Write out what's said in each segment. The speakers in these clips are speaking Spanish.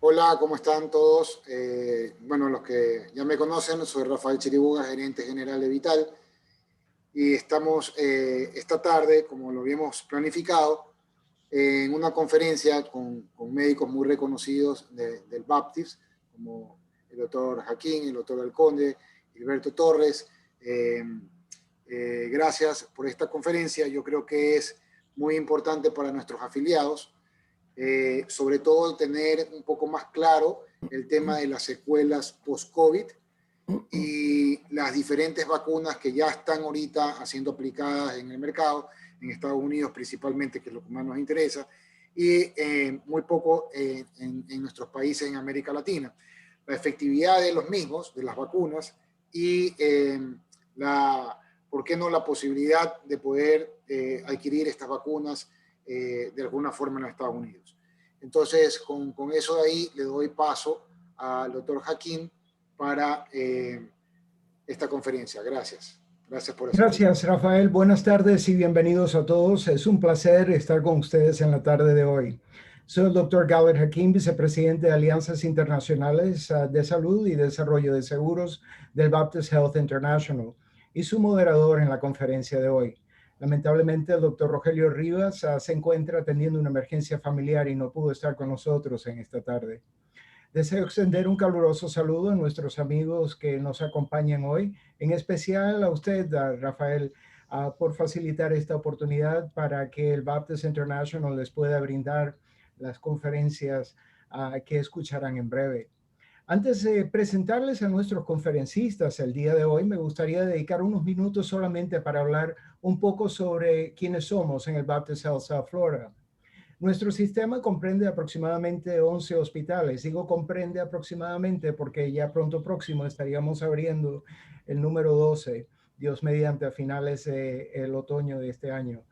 Hola, ¿cómo están todos? Bueno, los que ya me conocen, soy Rafael Chiriboga, gerente general de Vital, y estamos esta tarde, como lo habíamos planificado, en una conferencia con médicos muy reconocidos del Baptist, como el doctor Jaquín, el doctor Alconde, Gilberto Torres. Eh, Gracias por esta conferencia. Yo creo que es muy importante para nuestros afiliados, sobre todo tener un poco más claro el tema de las secuelas post-COVID y las diferentes vacunas que ya están ahorita siendo aplicadas en el mercado, en Estados Unidos principalmente, que es lo que más nos interesa, y muy poco en nuestros países en América Latina. La efectividad de los mismos, de las vacunas, y ¿por qué no la posibilidad de poder adquirir estas vacunas de alguna forma en los Estados Unidos? Entonces, con eso de ahí le doy paso al doctor Jaquín para esta conferencia. Gracias. Gracias por asistir. Gracias, Rafael. Buenas tardes y bienvenidos a todos. Es un placer estar con ustedes en la tarde de hoy. Soy el doctor Galed Hakim, vicepresidente de Alianzas Internacionales de Salud y Desarrollo de Seguros del Baptist Health International y su moderador en la conferencia de hoy. Lamentablemente, el doctor Rogelio Rivas se encuentra atendiendo una emergencia familiar y no pudo estar con nosotros en esta tarde. Deseo extender un caluroso saludo a nuestros amigos que nos acompañan hoy, en especial a usted, Rafael, por facilitar esta oportunidad para que el Baptist International les pueda brindar las conferencias que escucharán en breve. Antes de presentarles a nuestros conferencistas el día de hoy, me gustaría dedicar unos minutos solamente para hablar un poco sobre quiénes somos en el Baptist Health South Florida. Nuestro sistema comprende aproximadamente 11 hospitales. Digo comprende aproximadamente porque ya pronto próximo estaríamos abriendo el número 12, Dios mediante, a finales del otoño de este año.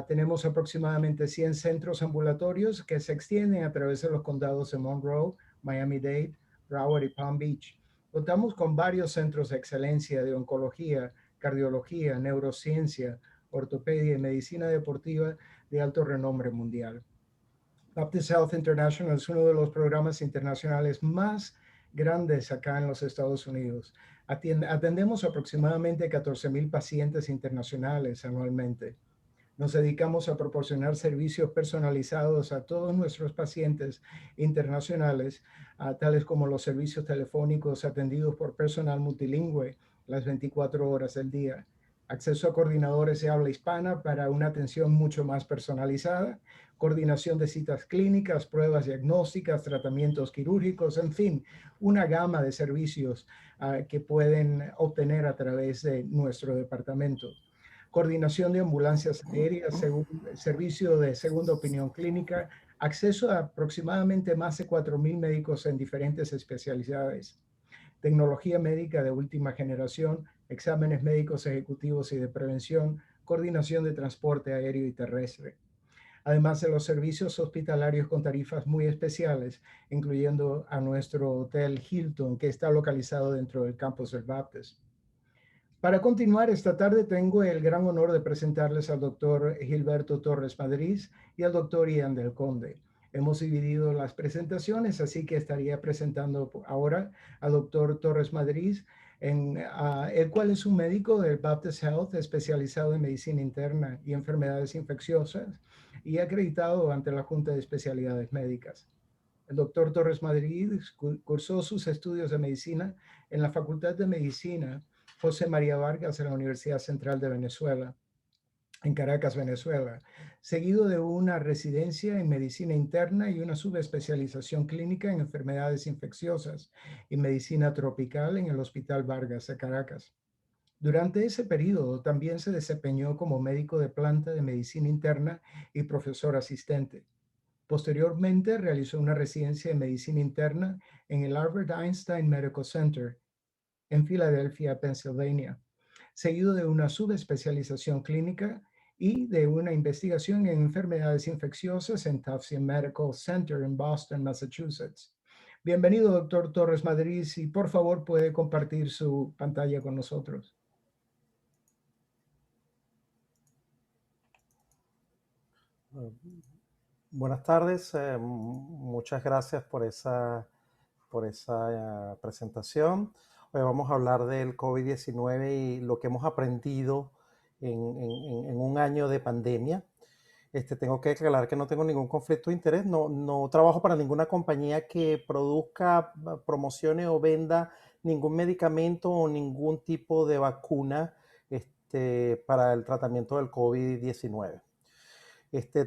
Tenemos aproximadamente 100 centros ambulatorios que se extienden a través de los condados de Monroe, Miami-Dade, Broward y Palm Beach. Contamos con varios centros de excelencia de oncología, cardiología, neurociencia, ortopedia y medicina deportiva de alto renombre mundial. Baptist Health International es uno de los programas internacionales más grandes acá en los Estados Unidos. Atendemos aproximadamente 14,000 pacientes internacionales anualmente. Nos dedicamos a proporcionar servicios personalizados a todos nuestros pacientes internacionales, tales como los servicios telefónicos atendidos por personal multilingüe las 24 horas del día, acceso a coordinadores de habla hispana para una atención mucho más personalizada, coordinación de citas clínicas, pruebas diagnósticas, tratamientos quirúrgicos, en fin, una gama de servicios que pueden obtener a través de nuestro departamento. Coordinación de ambulancias aéreas, servicio de segunda opinión clínica, acceso a aproximadamente más de 4,000 médicos en diferentes especialidades, tecnología médica de última generación, exámenes médicos ejecutivos y de prevención, coordinación de transporte aéreo y terrestre. Además de los servicios hospitalarios con tarifas muy especiales, incluyendo a nuestro hotel Hilton, que está localizado dentro del campus del Baptist. Para continuar esta tarde tengo el gran honor de presentarles al doctor Gilberto Torres Madrid y al doctor Ian del Conde. Hemos dividido las presentaciones, así que estaría presentando ahora al doctor Torres Madrid, el cual es un médico del Baptist Health especializado en medicina interna y enfermedades infecciosas y acreditado ante la Junta de Especialidades Médicas. El doctor Torres Madrid cursó sus estudios de medicina en la Facultad de Medicina José María Vargas de la Universidad Central de Venezuela, en Caracas, Venezuela, seguido de una residencia en medicina interna y una subespecialización clínica en enfermedades infecciosas y medicina tropical en el Hospital Vargas de Caracas. Durante ese periodo también se desempeñó como médico de planta de medicina interna y profesor asistente. Posteriormente realizó una residencia en medicina interna en el Albert Einstein Medical Center en Filadelfia, Pensilvania, seguido de una subespecialización clínica y de una investigación en enfermedades infecciosas en Tufts Medical Center en Boston, Massachusetts. Bienvenido, doctor Torres Madrid, y por favor puede compartir su pantalla con nosotros. Buenas tardes, muchas gracias por esa presentación. Hoy vamos a hablar del COVID-19 y lo que hemos aprendido en un año de pandemia. Tengo que aclarar que no tengo ningún conflicto de interés, no trabajo para ninguna compañía que produzca, promocione o venda ningún medicamento o ningún tipo de vacuna para el tratamiento del COVID-19.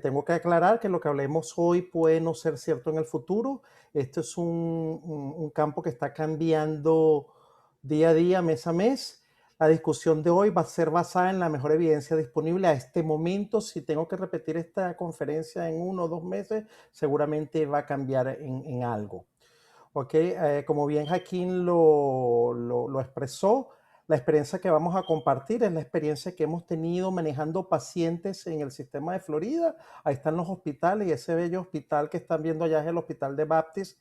Tengo que aclarar que lo que hablemos hoy puede no ser cierto en el futuro. Esto es un campo que está cambiando día a día, mes a mes. La discusión de hoy va a ser basada en la mejor evidencia disponible a este momento. Si tengo que repetir esta conferencia en 1 o 2 meses, seguramente va a cambiar en algo. ¿Okay? Como bien Joaquín lo expresó, la experiencia que vamos a compartir es la experiencia que hemos tenido manejando pacientes en el sistema de Florida. Ahí están los hospitales y ese bello hospital que están viendo allá es el hospital de Baptist,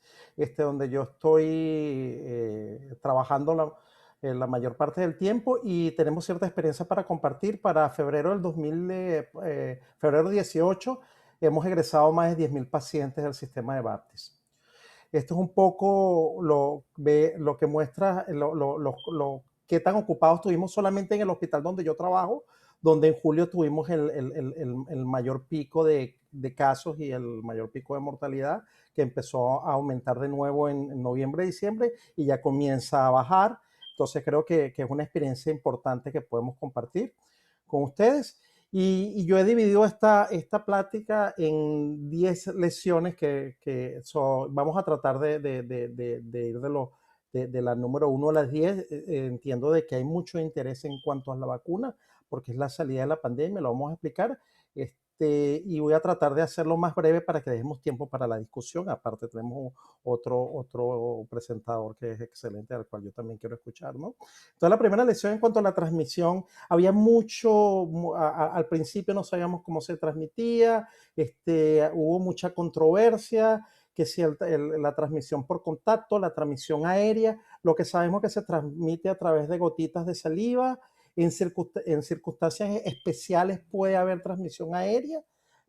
donde yo estoy trabajando la mayor parte del tiempo, y tenemos cierta experiencia para compartir. Para febrero del febrero 18 hemos egresado más de 10,000 pacientes del sistema de Baptist. Esto es un poco lo que muestra qué tan ocupados estuvimos solamente en el hospital donde yo trabajo, donde en julio tuvimos el mayor pico de casos y el mayor pico de mortalidad, que empezó a aumentar de nuevo en noviembre, diciembre, y ya comienza a bajar. Entonces creo que es una experiencia importante que podemos compartir con ustedes. Y yo he dividido esta plática en 10 lecciones vamos a tratar de ir de la número 1 a las 10. Entiendo de que hay mucho interés en cuanto a la vacuna, porque es la salida de la pandemia, lo vamos a explicar. Y voy a tratar de hacerlo más breve para que dejemos tiempo para la discusión. Aparte tenemos otro presentador que es excelente, al cual yo también quiero escuchar, ¿no? Entonces la primera lección en cuanto a la transmisión: había al principio no sabíamos cómo se transmitía, hubo mucha controversia, que si la transmisión por contacto, la transmisión aérea. Lo que sabemos que se transmite a través de gotitas de saliva. En circunstancias especiales puede haber transmisión aérea,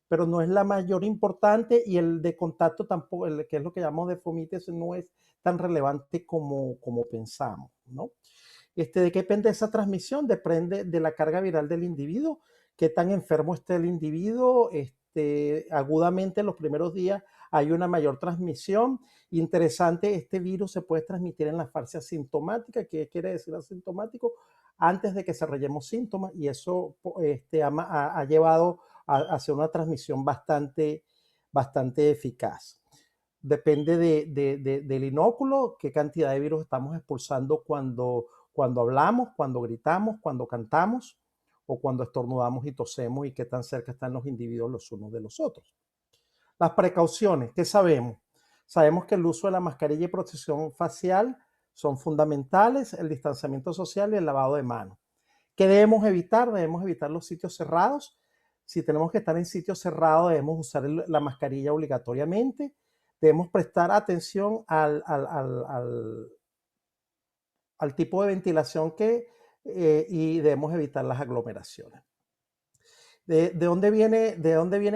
pero no es la mayor importante, y el de contacto tampoco, que es lo que llamamos de fomites, no es tan relevante como pensamos, ¿no? ¿De qué depende esa transmisión? Depende de la carga viral del individuo, qué tan enfermo esté el individuo. Agudamente en los primeros días hay una mayor transmisión. Interesante, este virus se puede transmitir en la fase asintomática. ¿Qué quiere decir asintomático? Antes de que desarrollemos síntomas, y eso ha llevado a hacer una transmisión bastante eficaz. Depende del inóculo, qué cantidad de virus estamos expulsando cuando hablamos, cuando gritamos, cuando cantamos o cuando estornudamos y tosemos, y qué tan cerca están los individuos los unos de los otros. Las precauciones, ¿qué sabemos? Sabemos que el uso de la mascarilla y protección facial son fundamentales, el distanciamiento social y el lavado de manos. ¿Qué debemos evitar? Debemos evitar los sitios cerrados. Si tenemos que estar en sitios cerrados, debemos usar la mascarilla obligatoriamente. Debemos prestar atención al tipo de ventilación y debemos evitar las aglomeraciones. ¿De dónde viene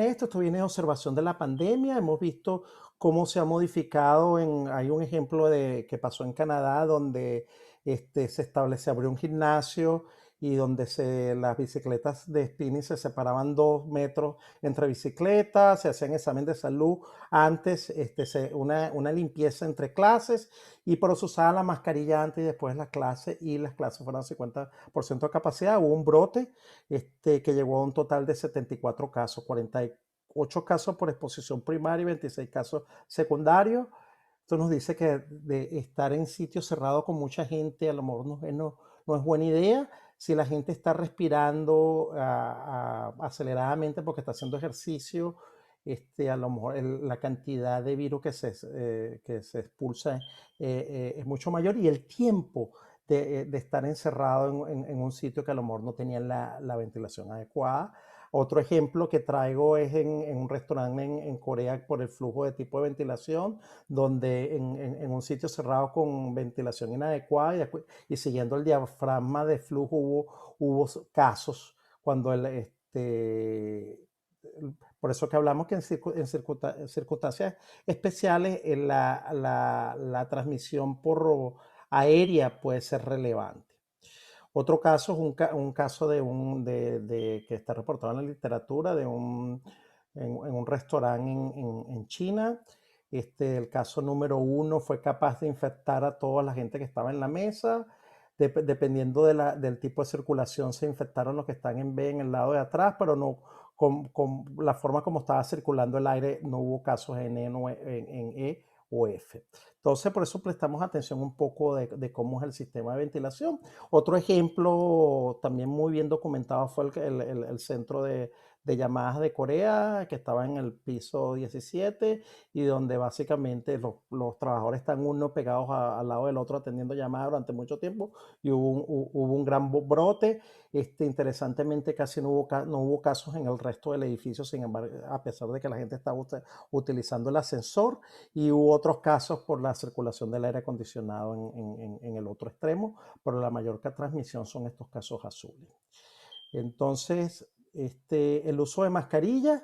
esto? Esto viene de observación de la pandemia. Hemos visto cómo se ha modificado. Hay un ejemplo que pasó en Canadá, donde se abrió un gimnasio, y donde las bicicletas de spinning se separaban 2 metros entre bicicletas, se hacían examen de salud antes, una limpieza entre clases, y por eso usaban la mascarilla antes y después de la clase, y las clases fueron 50% de capacidad. Hubo un brote que llegó a un total de 74 casos, 48 casos por exposición primaria y 26 casos secundarios. Esto nos dice que de estar en sitios cerrados con mucha gente a lo mejor no es buena idea. Si la gente está respirando aceleradamente porque está haciendo ejercicio, a lo mejor la cantidad de virus que se expulsa es mucho mayor, y el tiempo de estar encerrado en un sitio que a lo mejor no tenía la ventilación adecuada. Otro ejemplo que traigo es en un restaurante en Corea, por el flujo de tipo de ventilación, donde en un sitio cerrado con ventilación inadecuada y siguiendo el diafragma de flujo hubo casos cuando Por eso que hablamos que en circunstancias especiales la transmisión por aérea puede ser relevante. Otro caso es un caso que está reportado en la literatura en un restaurante en China. El caso número 1 fue capaz de infectar a toda la gente que estaba en la mesa. Dependiendo del tipo de circulación, se infectaron los que están en B en el lado de atrás, pero no con la forma como estaba circulando el aire, no hubo casos en E o F. Entonces, por eso prestamos atención un poco de cómo es el sistema de ventilación. Otro ejemplo también muy bien documentado fue el centro de llamadas de Corea, que estaba en el piso 17 y donde básicamente los trabajadores están uno pegados al lado del otro atendiendo llamadas durante mucho tiempo y hubo un gran brote. Interesantemente, casi no hubo casos en el resto del edificio, sin embargo, a pesar de que la gente estaba utilizando el ascensor, y hubo otros casos por la circulación del aire acondicionado en el otro extremo, pero la mayor transmisión son estos casos azules. Entonces, el uso de mascarillas,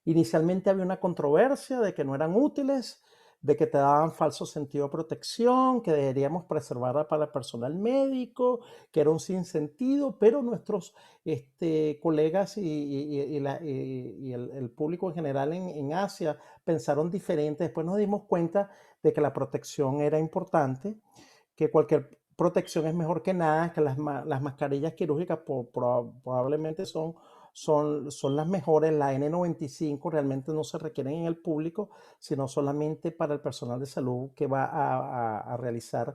inicialmente había una controversia de que no eran útiles, de que te daban falso sentido de protección, que deberíamos preservar para el personal médico, que era un sinsentido, pero nuestros colegas y el público en general en Asia pensaron diferente. Después nos dimos cuenta de que la protección era importante, que cualquier protección es mejor que nada, que las mascarillas quirúrgicas probablemente son las mejores. La N95 realmente no se requieren en el público, sino solamente para el personal de salud que va a realizar,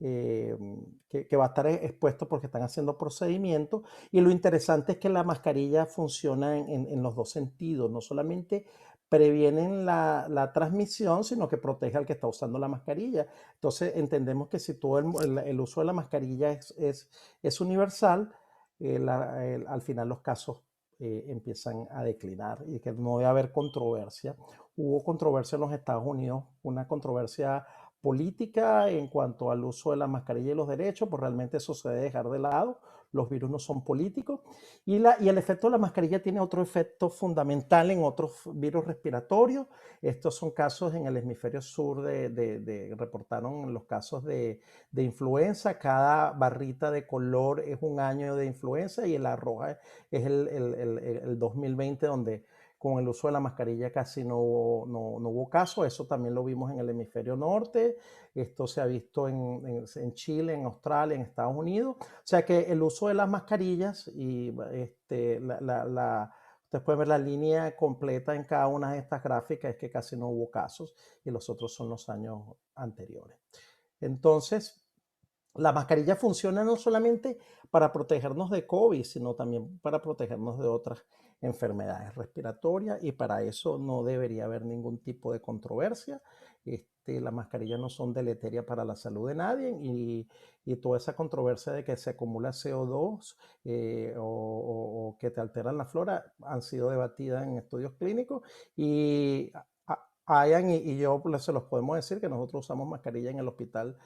que va a estar expuesto porque están haciendo procedimientos. Y lo interesante es que la mascarilla funciona en los dos sentidos, no solamente previenen la transmisión, sino que protege al que está usando la mascarilla. Entonces entendemos que si todo el uso de la mascarilla es universal, al final los casos empiezan a declinar y que no debe haber controversia. Hubo controversia en los Estados Unidos, una controversia política en cuanto al uso de la mascarilla y los derechos, pues realmente eso se debe dejar de lado. Los virus no son políticos. Y el efecto de la mascarilla tiene otro efecto fundamental en otros virus respiratorios. Estos son casos en el hemisferio sur reportaron los casos de influenza. Cada barrita de color es un año de influenza y la roja es el 2020, donde con el uso de la mascarilla casi no hubo caso. Eso también lo vimos en el hemisferio norte. Esto se ha visto en Chile, en Australia, en Estados Unidos. O sea que el uso de las mascarillas y ustedes pueden ver la línea completa en cada una de estas gráficas, es que casi no hubo casos y los otros son los años anteriores. Entonces, la mascarilla funciona no solamente para protegernos de COVID, sino también para protegernos de otras enfermedades respiratorias, y para eso no debería haber ningún tipo de controversia. Las mascarillas no son deleterias para la salud de nadie, y toda esa controversia de que se acumula CO2 o que te alteran la flora han sido debatidas en estudios clínicos, y y yo se los podemos decir que nosotros usamos mascarilla en el hospital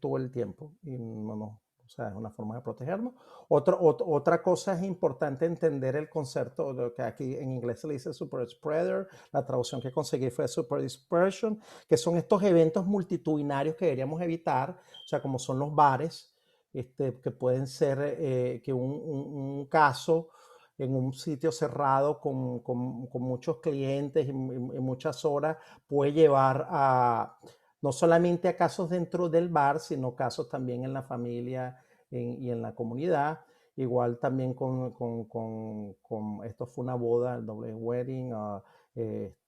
todo el tiempo, y o sea, es una forma de protegernos. Otra cosa es importante entender el concepto, lo que aquí en inglés se le dice super spreader. La traducción que conseguí fue super dispersion, que son estos eventos multitudinarios que deberíamos evitar, o sea, como son los bares, que pueden ser que un caso en un sitio cerrado con muchos clientes y muchas horas puede llevar no solamente a casos dentro del bar, sino casos también en la familia y en la comunidad. Igual también esto fue una boda, el doble wedding. En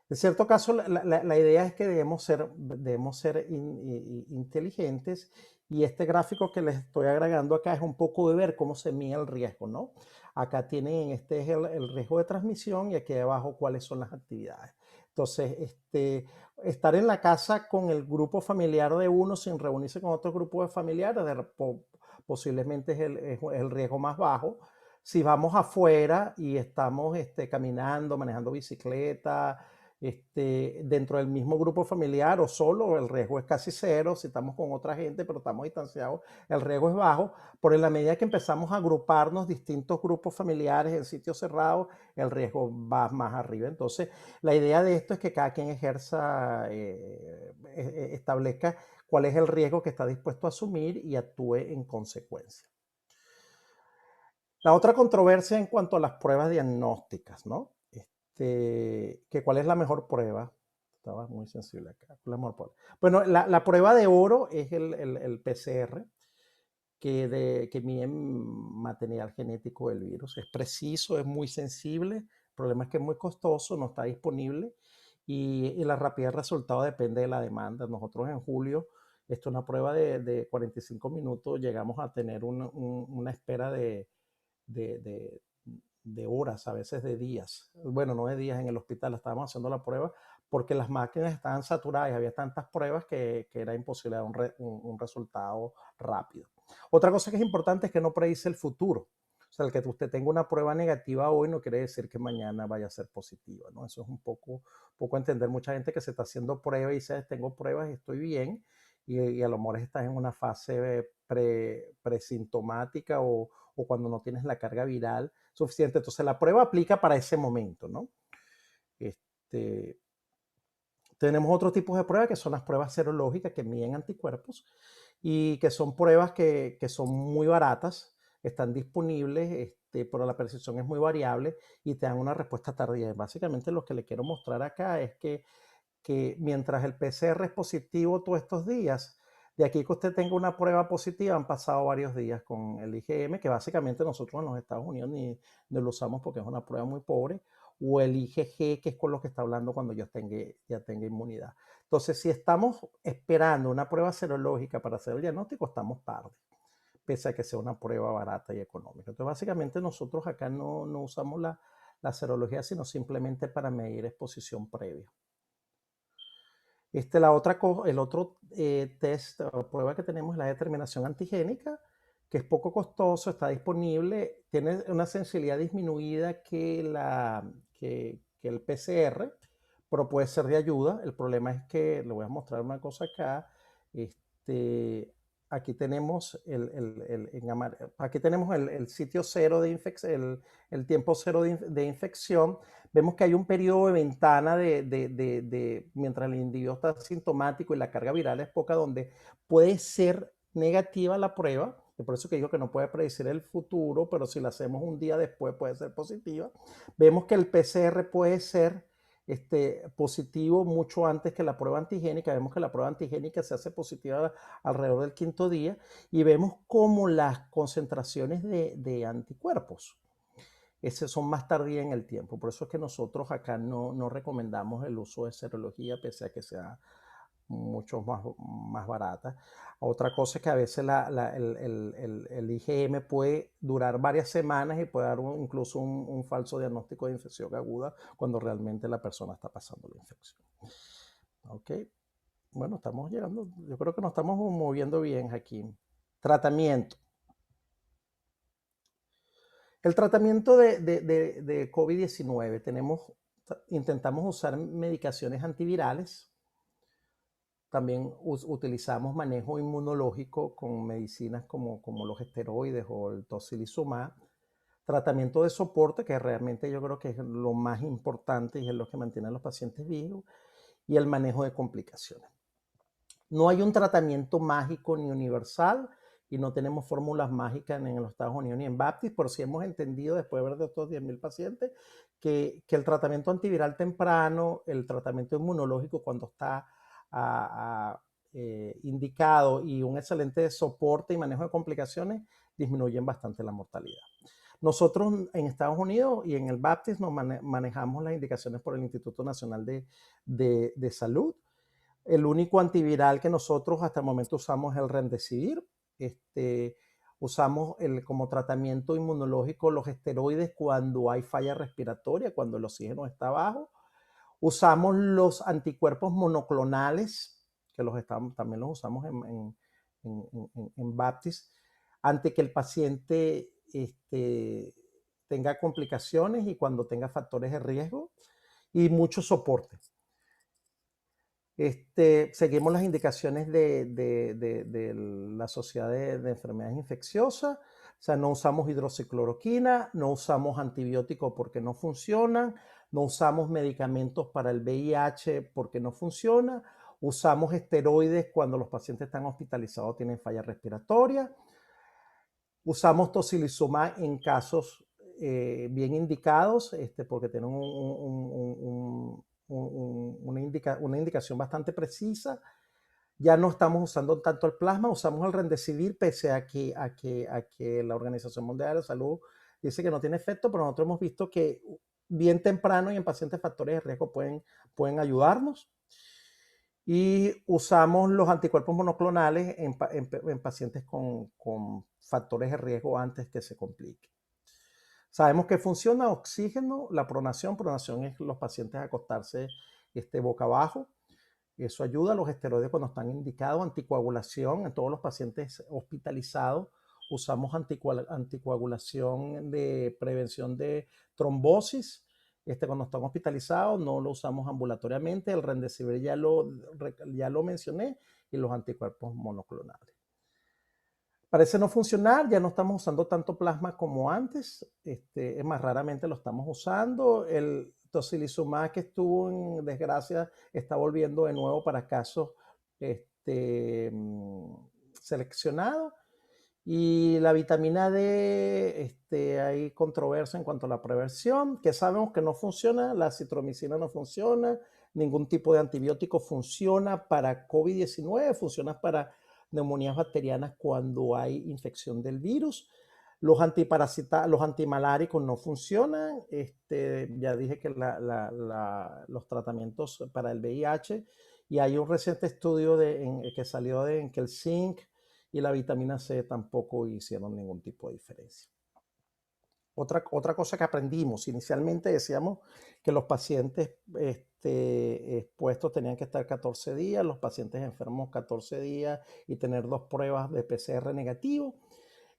cierto caso, la idea es que debemos ser inteligentes, y este gráfico que les estoy agregando acá es un poco de ver cómo se mide el riesgo, ¿no? Acá tienen, este es el riesgo de transmisión, y aquí abajo cuáles son las actividades. Entonces, estar en la casa con el grupo familiar de uno sin reunirse con otro grupo de familiares posiblemente es el riesgo más bajo. Si vamos afuera y estamos caminando, manejando bicicleta, dentro del mismo grupo familiar o solo, el riesgo es casi cero. Si estamos con otra gente, pero estamos distanciados, el riesgo es bajo. Pero en la medida que empezamos a agruparnos distintos grupos familiares en sitios cerrados, el riesgo va más arriba. Entonces, la idea de esto es que cada quien establezca cuál es el riesgo que está dispuesto a asumir y actúe en consecuencia. La otra controversia en cuanto a las pruebas diagnósticas, ¿no? Que ¿cuál es la mejor prueba? Estaba muy sensible acá. ¿Cuál es la mejor prueba? Bueno, la prueba de oro es el PCR, que mide material genético del virus. Es preciso, es muy sensible. El problema es que es muy costoso, no está disponible y la rapidez del resultado depende de la demanda. Nosotros en julio, esto es una prueba de 45 minutos, llegamos a tener una espera de horas, a veces de días. Bueno, no de días en el hospital, estábamos haciendo la prueba porque las máquinas estaban saturadas y había tantas pruebas que era imposible dar un resultado rápido. Otra cosa que es importante es que no predice el futuro. O sea, el que usted tenga una prueba negativa hoy no quiere decir que mañana vaya a ser positiva, ¿no? Eso es un poco entender. Mucha gente que se está haciendo pruebas y dice, tengo pruebas y estoy bien, y a lo mejor estás en una fase presintomática o cuando no tienes la carga viral suficiente. Entonces, la prueba aplica para ese momento, ¿no? Tenemos otros tipos de pruebas que son las pruebas serológicas que miden anticuerpos y que son pruebas que son muy baratas, están disponibles, pero la precisión es muy variable y te dan una respuesta tardía. Básicamente lo que le quiero mostrar acá es que mientras el PCR es positivo todos estos días, de aquí que usted tenga una prueba positiva, han pasado varios días con el IgM, que básicamente nosotros en los Estados Unidos ni lo usamos porque es una prueba muy pobre, o el IgG, que es con lo que está hablando cuando ya tenga inmunidad. Entonces, si estamos esperando una prueba serológica para hacer el diagnóstico, estamos tarde, pese a que sea una prueba barata y económica. Entonces, básicamente nosotros acá no usamos la serología, sino simplemente para medir exposición previa. El otro test o prueba que tenemos es la determinación antigénica, que es poco costoso, está disponible, tiene una sensibilidad disminuida que el PCR, pero puede ser de ayuda. El problema es que, le voy a mostrar una cosa acá, aquí tenemos aquí tenemos el sitio cero de infección, el tiempo cero de infección. Vemos que hay un periodo de ventana mientras el individuo está asintomático y la carga viral es poca, donde puede ser negativa la prueba. Y por eso que digo que no puede predecir el futuro, pero si la hacemos un día después puede ser positiva. Vemos que el PCR puede ser positivo mucho antes que la prueba antigénica. Vemos que la prueba antigénica se hace positiva alrededor del quinto día y vemos cómo las concentraciones de anticuerpos son más tardías en el tiempo. Por eso es que nosotros acá no recomendamos el uso de serología, pese a que sea mucho más barata. Otra cosa es que a veces el IgM puede durar varias semanas y puede dar incluso un falso diagnóstico de infección aguda cuando realmente la persona está pasando la infección. Ok, bueno, estamos llegando, yo creo que nos estamos moviendo bien aquí. Tratamiento. El tratamiento de COVID-19, intentamos usar medicaciones antivirales. También utilizamos manejo inmunológico con medicinas como los esteroides o el tocilizumab. Tratamiento de soporte, que realmente yo creo que es lo más importante y es lo que mantiene a los pacientes vivos. Y el manejo de complicaciones. No hay un tratamiento mágico ni universal y no tenemos fórmulas mágicas en los Estados Unidos ni en Baptist, pero sí hemos entendido, después de ver de estos 10,000 pacientes, que el tratamiento antiviral temprano, el tratamiento inmunológico cuando está indicado y un excelente soporte y manejo de complicaciones disminuyen bastante la mortalidad. Nosotros en Estados Unidos y en el Baptist nos manejamos las indicaciones por el Instituto Nacional de Salud. El único antiviral que nosotros hasta el momento usamos es el Remdesivir. Usamos como tratamiento inmunológico los esteroides cuando hay falla respiratoria, cuando el oxígeno está bajo. Usamos los anticuerpos monoclonales, que también los usamos en Baptist, ante que el paciente tenga complicaciones y cuando tenga factores de riesgo. y mucho soporte. Seguimos las indicaciones de la Sociedad de Enfermedades Infecciosas. O sea, no usamos hidroxicloroquina, no usamos antibióticos porque no funcionan, no usamos medicamentos para el VIH porque no funciona, usamos esteroides cuando los pacientes están hospitalizados o tienen falla respiratoria, usamos tocilizumab en casos bien indicados, porque tienen una indicación bastante precisa. Ya no estamos usando tanto el plasma, usamos el remdesivir, pese a que la Organización Mundial de la Salud dice que no tiene efecto, pero nosotros hemos visto que bien temprano y en pacientes factores de riesgo pueden ayudarnos. Y usamos los anticuerpos monoclonales en pacientes con factores de riesgo antes que se complique. Sabemos que funciona oxígeno, la pronación. Pronación es los pacientes acostarse boca abajo. Eso ayuda a los esteroides cuando están indicados. Anticoagulación en todos los pacientes hospitalizados. Usamos anticoagulación de prevención de trombosis. Cuando están hospitalizados no lo usamos ambulatoriamente. El remdesivir ya lo mencioné, y los anticuerpos monoclonales. Parece no funcionar, ya no estamos usando tanto plasma como antes, es más, raramente lo estamos usando. El tocilizumab, que estuvo en desgracia, está volviendo de nuevo para casos seleccionados. Y la vitamina D, hay controversia en cuanto a la prevención, que sabemos que no funciona, la acitromicina no funciona, ningún tipo de antibiótico funciona para COVID-19, funciona para neumonías bacterianas cuando hay infección del virus. Los antimaláricos no funcionan. Ya dije que los tratamientos para el VIH, y hay un reciente estudio que salió en que el zinc y la vitamina C tampoco hicieron ningún tipo de diferencia. Otra cosa que aprendimos, inicialmente decíamos que los pacientes expuestos tenían que estar 14 días, los pacientes enfermos 14 días y tener 2 pruebas de PCR negativo.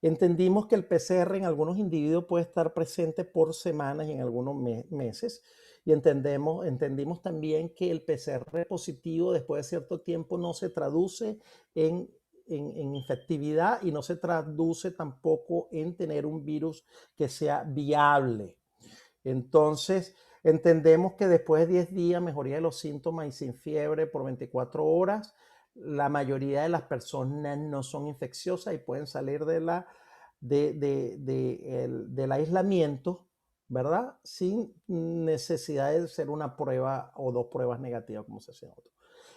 Entendimos que el PCR en algunos individuos puede estar presente por semanas y en algunos meses. Y entendimos también que el PCR positivo después de cierto tiempo no se traduce en infectividad, y no se traduce tampoco en tener un virus que sea viable. Entonces, entendemos que después de 10 días, mejoría de los síntomas y sin fiebre por 24 horas, la mayoría de las personas no son infecciosas y pueden salir del aislamiento, ¿verdad? Sin necesidad de ser una prueba o 2 pruebas negativas como se hacían otros.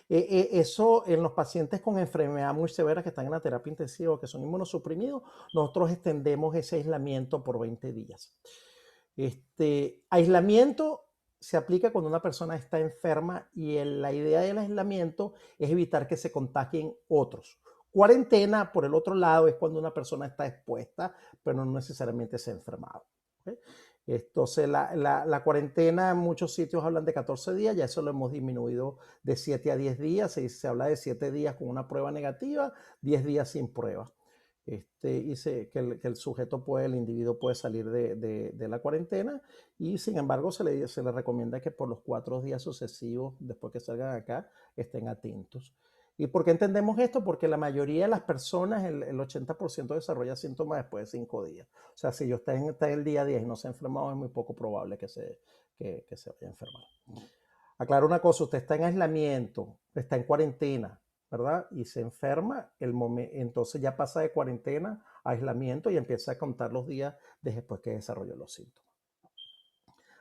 Eso en los pacientes con enfermedad muy severa que están en la terapia intensiva o que son inmunosuprimidos, nosotros extendemos ese aislamiento por 20 días. Aislamiento se aplica cuando una persona está enferma, y la idea del aislamiento es evitar que se contagien otros. Cuarentena, por el otro lado, es cuando una persona está expuesta, pero no necesariamente se ha enfermado. ¿Okay? Entonces, la cuarentena, en muchos sitios hablan de 14 días, ya eso lo hemos disminuido de 7 a 10 días. Se habla de 7 días con una prueba negativa, 10 días sin prueba. Que el sujeto el individuo puede salir de la cuarentena, y sin embargo se le recomienda que por los 4 días sucesivos, después que salgan acá, estén atentos. ¿Y por qué entendemos esto? Porque la mayoría de las personas, el 80%, desarrolla síntomas después de 5 días. O sea, si yo está en el día 10 y no se ha enfermado, es muy poco probable que se vaya a enfermar. Aclaro una cosa: usted está en aislamiento, está en cuarentena, ¿verdad? Y se enferma, entonces ya pasa de cuarentena a aislamiento y empieza a contar los días después que desarrolló los síntomas.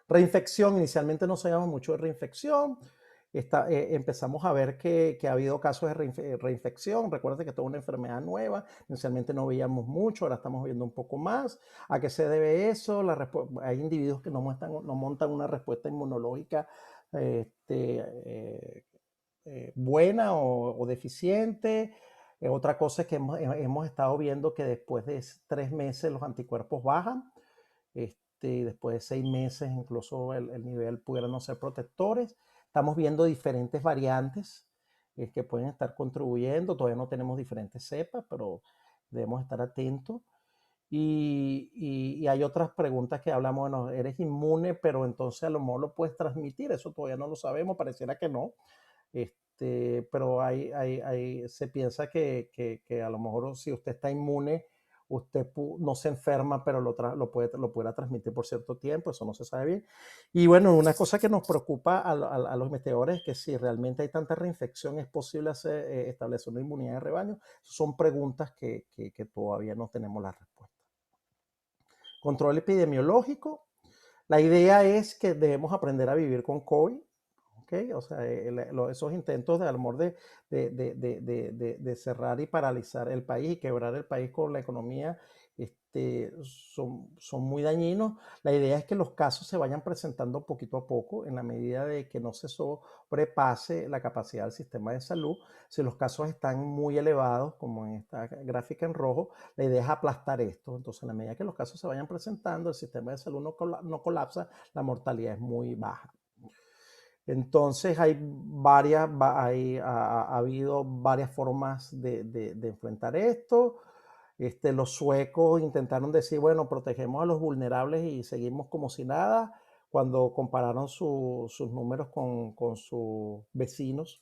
Reinfección, inicialmente no sabíamos mucho de reinfección. Empezamos a ver que ha habido casos de reinfección. Recuerden que esto es una enfermedad nueva. Inicialmente no veíamos mucho, ahora estamos viendo un poco más. ¿A qué se debe eso? Hay individuos que no montan una respuesta inmunológica buena o deficiente. Otra cosa es que hemos estado viendo que después de 3 meses los anticuerpos bajan. Después de 6 meses incluso el nivel pudiera no ser protectores. Estamos viendo diferentes variantes que pueden estar contribuyendo. Todavía no tenemos diferentes cepas, pero debemos estar atentos. Y hay otras preguntas que hablamos, bueno, eres inmune, pero entonces a lo mejor lo puedes transmitir, eso todavía no lo sabemos, pareciera que no. Pero se piensa que a lo mejor si usted está inmune, usted no se enferma, pero lo puede transmitir por cierto tiempo, eso no se sabe bien. Y bueno, una cosa que nos preocupa a los investigadores es que si realmente hay tanta reinfección, es posible establecer una inmunidad de rebaño. Son preguntas que todavía no tenemos la respuesta. Control epidemiológico. La idea es que debemos aprender a vivir con COVID. ¿Okay? O sea, esos intentos de, a lo mejor de cerrar y paralizar el país y quebrar el país con la economía son muy dañinos. La idea es que los casos se vayan presentando poquito a poco en la medida de que no se sobrepase la capacidad del sistema de salud. Si los casos están muy elevados, como en esta gráfica en rojo, la idea es aplastar esto. Entonces, en la medida que los casos se vayan presentando, el sistema de salud no colapsa, la mortalidad es muy baja. Entonces ha habido varias formas de enfrentar esto. Los suecos intentaron decir, bueno, protegemos a los vulnerables y seguimos como si nada, cuando compararon sus números con sus vecinos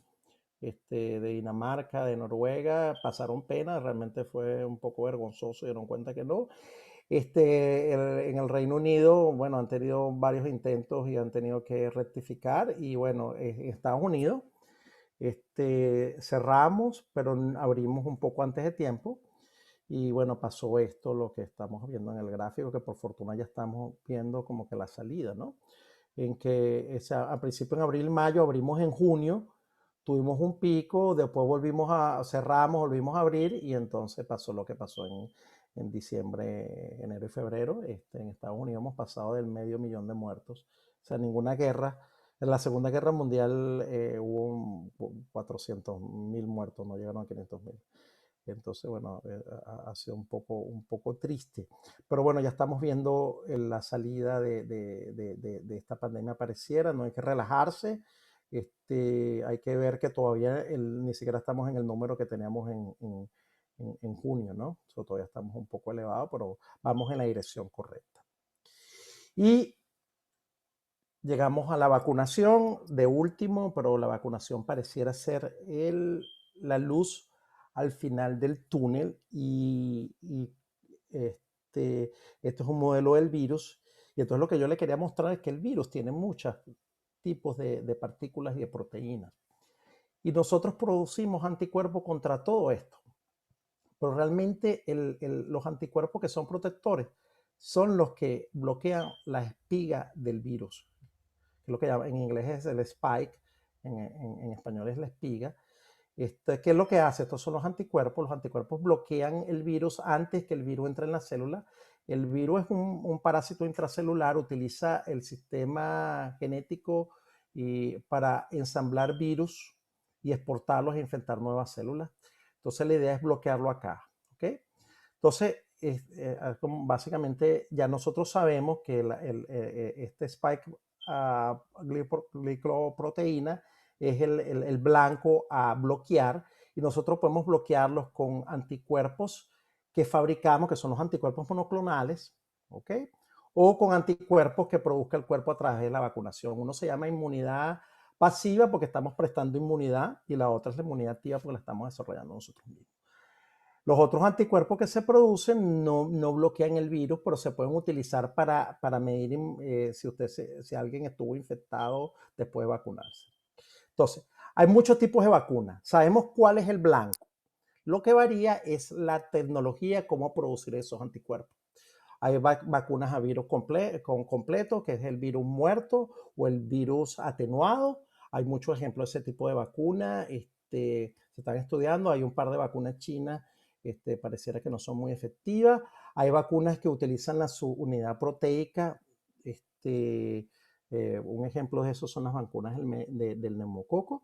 de Dinamarca, de Noruega, pasaron pena, realmente fue un poco vergonzoso, se dieron cuenta que no. En el Reino Unido, bueno, han tenido varios intentos y han tenido que rectificar. Y bueno, en Estados Unidos cerramos, pero abrimos un poco antes de tiempo. Y bueno, pasó esto, lo que estamos viendo en el gráfico, que por fortuna ya estamos viendo como que la salida, ¿no? En que a principio en abril, mayo, abrimos en junio, tuvimos un pico, después cerramos, volvimos a abrir y entonces pasó lo que pasó en diciembre, enero y febrero. En Estados Unidos hemos pasado del 500.000 de muertos. O sea, ninguna guerra. En la Segunda Guerra Mundial hubo 400.000 muertos, no llegaron a 500.000. Entonces, bueno, ha sido un poco triste. Pero bueno, ya estamos viendo la salida de esta pandemia pareciera, no hay que relajarse. Hay que ver que todavía ni siquiera estamos en el número que teníamos en junio, ¿no? Todavía estamos un poco elevados, pero vamos en la dirección correcta. Y llegamos a la vacunación de último, pero la vacunación pareciera ser la luz al final del túnel y esto es un modelo del virus. Y entonces lo que yo le quería mostrar es que el virus tiene muchos tipos de partículas y de proteínas. Y nosotros producimos anticuerpos contra todo esto. Pero realmente los anticuerpos que son protectores son los que bloquean la espiga del virus, que es lo que en inglés es el spike, en español es la espiga. ¿Qué es lo que hace? Estos son los anticuerpos bloquean el virus antes que el virus entre en la célula. El virus es un parásito intracelular, utiliza el sistema genético para ensamblar virus y exportarlos e infectar nuevas células. Entonces la idea es bloquearlo acá, ¿ok? Entonces, básicamente ya nosotros sabemos que este spike glicoproteína es el blanco a bloquear y nosotros podemos bloquearlos con anticuerpos que fabricamos, que son los anticuerpos monoclonales, ¿ok? O con anticuerpos que produzca el cuerpo a través de la vacunación. Uno se llama inmunidad pasiva porque estamos prestando inmunidad y la otra es la inmunidad activa porque la estamos desarrollando nosotros mismos. Los otros anticuerpos que se producen no bloquean el virus, pero se pueden utilizar para medir si alguien estuvo infectado después de vacunarse. Entonces, hay muchos tipos de vacunas. Sabemos cuál es el blanco. Lo que varía es la tecnología, cómo producir esos anticuerpos. Hay vacunas a virus completo, que es el virus muerto o el virus atenuado. Hay muchos ejemplos de ese tipo de vacuna. Se están estudiando. Hay un par de vacunas chinas, pareciera que no son muy efectivas. Hay vacunas que utilizan la subunidad proteica. Un ejemplo de eso son las vacunas del neumococo.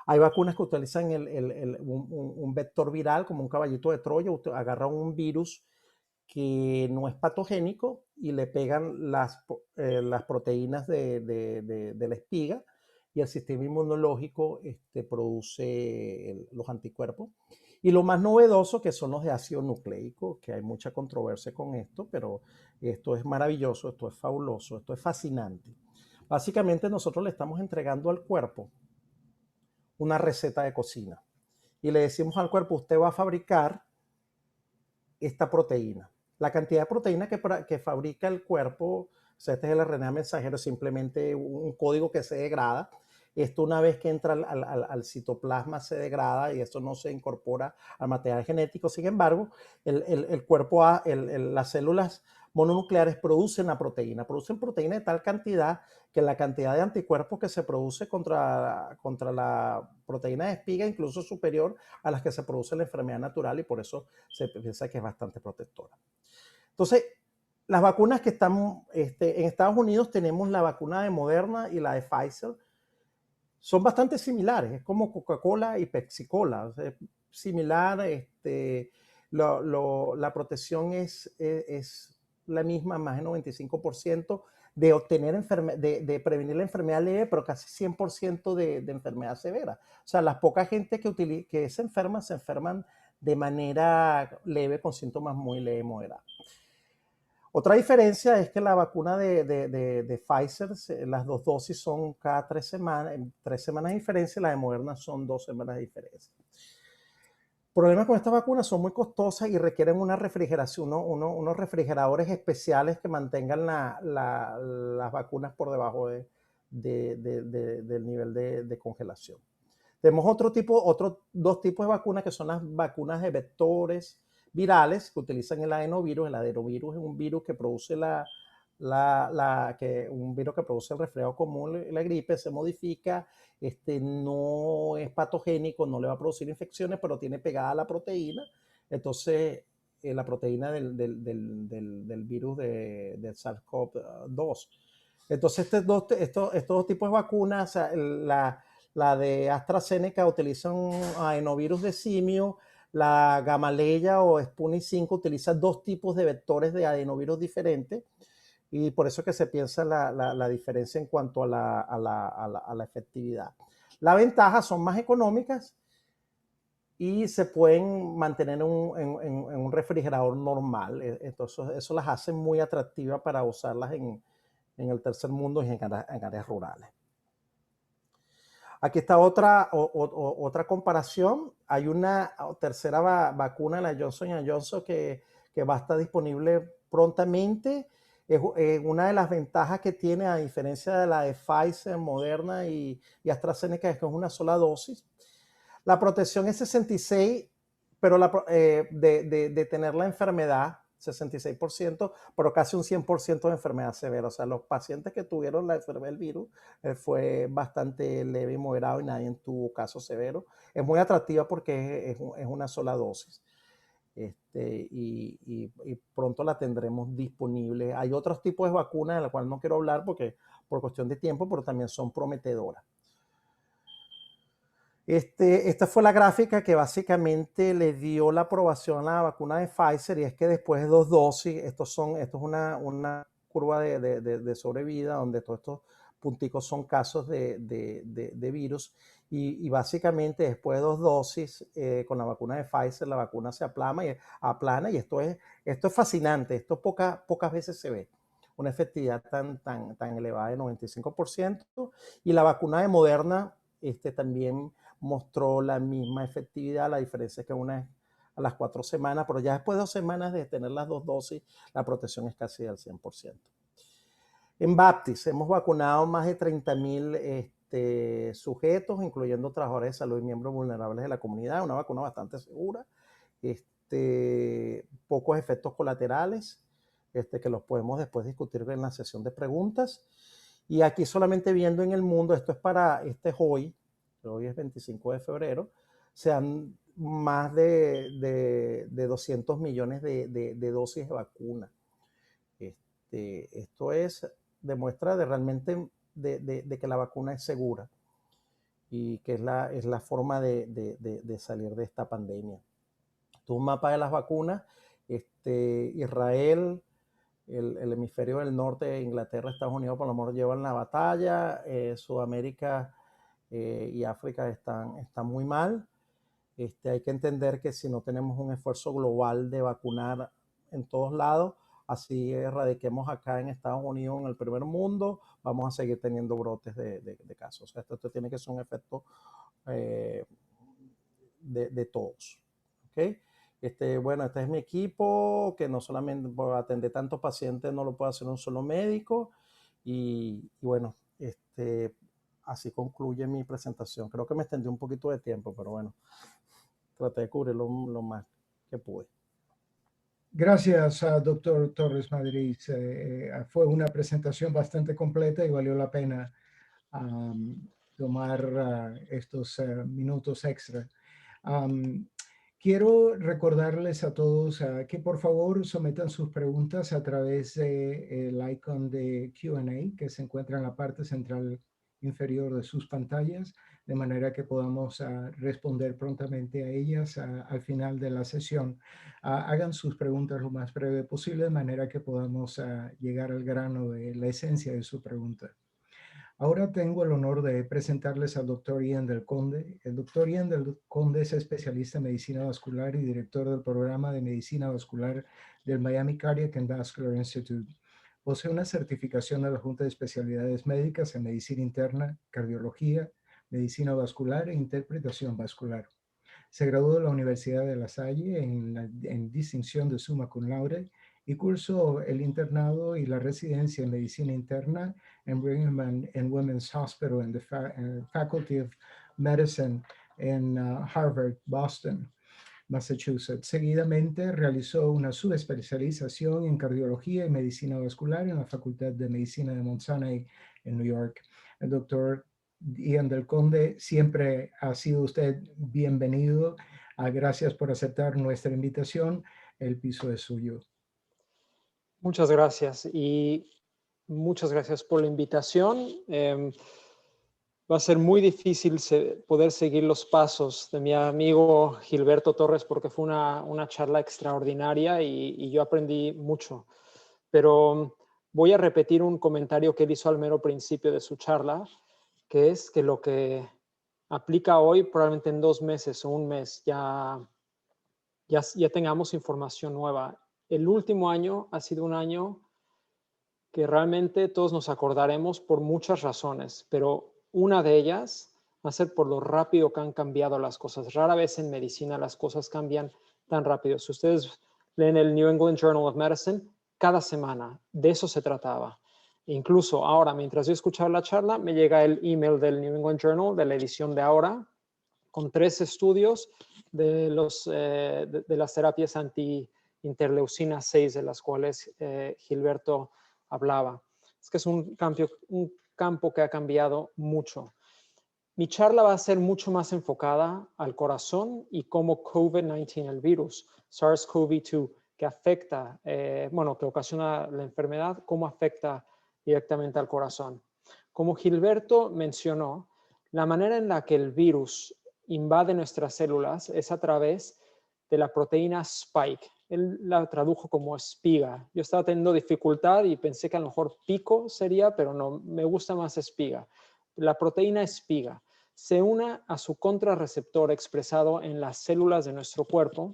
Hay vacunas que utilizan un vector viral como un caballito de Troya, agarran un virus que no es patogénico y le pegan las proteínas de la espiga y el sistema inmunológico produce los anticuerpos. Y lo más novedoso que son los de ácido nucleico, que hay mucha controversia con esto, pero esto es maravilloso, esto es fabuloso, esto es fascinante. Básicamente nosotros le estamos entregando al cuerpo una receta de cocina y le decimos al cuerpo, usted va a fabricar esta proteína. La cantidad de proteína que fabrica el cuerpo, o sea, este es el RNA mensajero, simplemente un código que se degrada. Esto una vez que entra al citoplasma se degrada y eso no se incorpora al material genético. Sin embargo, el cuerpo, las células mononucleares producen proteína de tal cantidad que la cantidad de anticuerpos que se produce contra la proteína de espiga incluso es superior a las que se produce en la enfermedad natural y por eso se piensa que es bastante protectora. Entonces, las vacunas que están en Estados Unidos tenemos la vacuna de Moderna y la de Pfizer. Son bastante similares, es como Coca-Cola y Pepsi-Cola. O sea, es similar, la protección es la misma, más del 95% de obtener de prevenir la enfermedad leve, pero casi 100% de enfermedad severa. O sea, las pocas gente que se enferman de manera leve, con síntomas muy leves, moderados. Otra diferencia es que la vacuna de Pfizer, las dos dosis son cada 3 semanas, 3 semanas de diferencia, y la de Moderna son 2 semanas de diferencia. Problemas con estas vacunas, son muy costosas y requieren una refrigeración, unos refrigeradores especiales que mantengan las vacunas por debajo del nivel de congelación. Tenemos otros 2 tipos de vacunas que son las vacunas de vectores virales que utilizan el adenovirus. El adenovirus es un virus que produce un virus que produce el resfriado común, la gripe, se modifica, no es patogénico, no le va a producir infecciones, pero tiene pegada la proteína. Entonces, la proteína del virus del SARS-CoV-2. Entonces, estos 2 tipos de vacunas, o sea, la de AstraZeneca utiliza un adenovirus de simio, la Gamaleya o Sputnik 5 utiliza 2 tipos de vectores de adenovirus diferentes y por eso que se piensa la diferencia en cuanto a la efectividad. La ventaja son más económicas y se pueden mantener en un refrigerador normal. Entonces, eso las hace muy atractivas para usarlas en el tercer mundo y en áreas rurales. Aquí está otra comparación. Hay una tercera vacuna, la Johnson & Johnson, que va a estar disponible prontamente. Es una de las ventajas que tiene, a diferencia de la de Pfizer, Moderna y AstraZeneca, es que es una sola dosis. La protección es 66%, pero de tener la enfermedad, 66%, pero casi un 100% de enfermedad severa. O sea, los pacientes que tuvieron la enfermedad del virus fue bastante leve y moderado y nadie tuvo casos severos. Es muy atractiva porque es una sola dosis. Y pronto la tendremos disponible. Hay otros tipos de vacunas de las cuales no quiero hablar por cuestión de tiempo, pero también son prometedoras. Esta fue la gráfica que básicamente le dio la aprobación a la vacuna de Pfizer, y es que después de 2 dosis, esto es una curva de sobrevida donde todos estos punticos son casos de virus, y básicamente después de 2 dosis con la vacuna de Pfizer, la vacuna se aplana y esto es fascinante. Esto pocas veces se ve una efectividad tan elevada de 95%, y la vacuna de Moderna también mostró la misma efectividad. La diferencia es que una es a las 4 semanas, pero ya después de 2 semanas de tener las 2 dosis, la protección es casi al 100%. En Baptist hemos vacunado más de 30,000 sujetos, incluyendo trabajadores de salud y miembros vulnerables de la comunidad. Una vacuna bastante segura, pocos efectos colaterales, que los podemos después discutir en la sesión de preguntas. Y aquí solamente viendo en el mundo, esto es para hoy es 25 de febrero, sean más de 200 millones de dosis de vacuna. Esto demuestra realmente de que la vacuna es segura y que es la forma de salir de esta pandemia. Esto es un mapa de las vacunas. Israel, el hemisferio del norte, Inglaterra, Estados Unidos por lo menos llevan la batalla. Sudamérica y África están muy mal. Hay que entender que si no tenemos un esfuerzo global de vacunar en todos lados, así erradiquemos acá en Estados Unidos, en el primer mundo, vamos a seguir teniendo brotes de casos. O sea, esto tiene que ser un efecto eh, de todos. ¿Okay? Bueno, este es mi equipo, que no solamente por atender tantos pacientes no lo puede hacer un solo médico. Y bueno, así concluye mi presentación. Creo que me extendí un poquito de tiempo, pero bueno, traté de cubrir lo más que pude. Gracias, doctor Torres Madrid. Fue una presentación bastante completa y valió la pena tomar estos minutos extra. Quiero recordarles a todos que por favor sometan sus preguntas a través del icon de Q&A que se encuentra en la parte central inferior de sus pantallas, de manera que podamos responder prontamente a ellas al final de la sesión. Hagan sus preguntas lo más breve posible, de manera que podamos llegar al grano de la esencia de su pregunta. Ahora tengo el honor de presentarles al Dr. Ian Del Conde. El Dr. Ian Del Conde es especialista en medicina vascular y director del programa de medicina vascular del Miami Cardiac and Vascular Institute. Posee una certificación de la Junta de Especialidades Médicas en Medicina Interna, Cardiología, Medicina Vascular e Interpretación Vascular. Se graduó de la Universidad de La Salle en distinción de summa cum laude y cursó el internado y la residencia en medicina interna en Brigham and Women's Hospital en the Faculty of Medicine en Harvard, Boston, Massachusetts. Seguidamente realizó una subespecialización en cardiología y medicina vascular en la Facultad de Medicina de Mount Sinai en New York. El doctor Ian Del Conde, siempre ha sido usted bienvenido. Gracias por aceptar nuestra invitación. El piso es suyo. Muchas gracias y muchas gracias por la invitación. Va a ser muy difícil poder seguir los pasos de mi amigo Gilberto Torres porque fue una charla extraordinaria y yo aprendí mucho. Pero voy a repetir un comentario que él hizo al mero principio de su charla, que es que lo que aplica hoy, probablemente en 2 meses o un mes, ya tengamos información nueva. El último año ha sido un año que realmente todos nos acordaremos por muchas razones, pero una de ellas va a ser por lo rápido que han cambiado las cosas. Rara vez en medicina las cosas cambian tan rápido. Si ustedes leen el New England Journal of Medicine, cada semana de eso se trataba. Incluso ahora, mientras yo escuchaba la charla, me llega el email del New England Journal, de la edición de ahora, con 3 estudios de las terapias anti-interleucina 6, de las cuales Gilberto hablaba. Es que es un campo que ha cambiado mucho. Mi charla va a ser mucho más enfocada al corazón y cómo COVID-19, el virus, SARS-CoV-2, que afecta, que ocasiona la enfermedad, cómo afecta directamente al corazón. Como Gilberto mencionó, la manera en la que el virus invade nuestras células es a través de la proteína Spike. Él la tradujo como espiga. Yo estaba teniendo dificultad y pensé que a lo mejor pico sería, pero no, me gusta más espiga. La proteína espiga se une a su contrarreceptor expresado en las células de nuestro cuerpo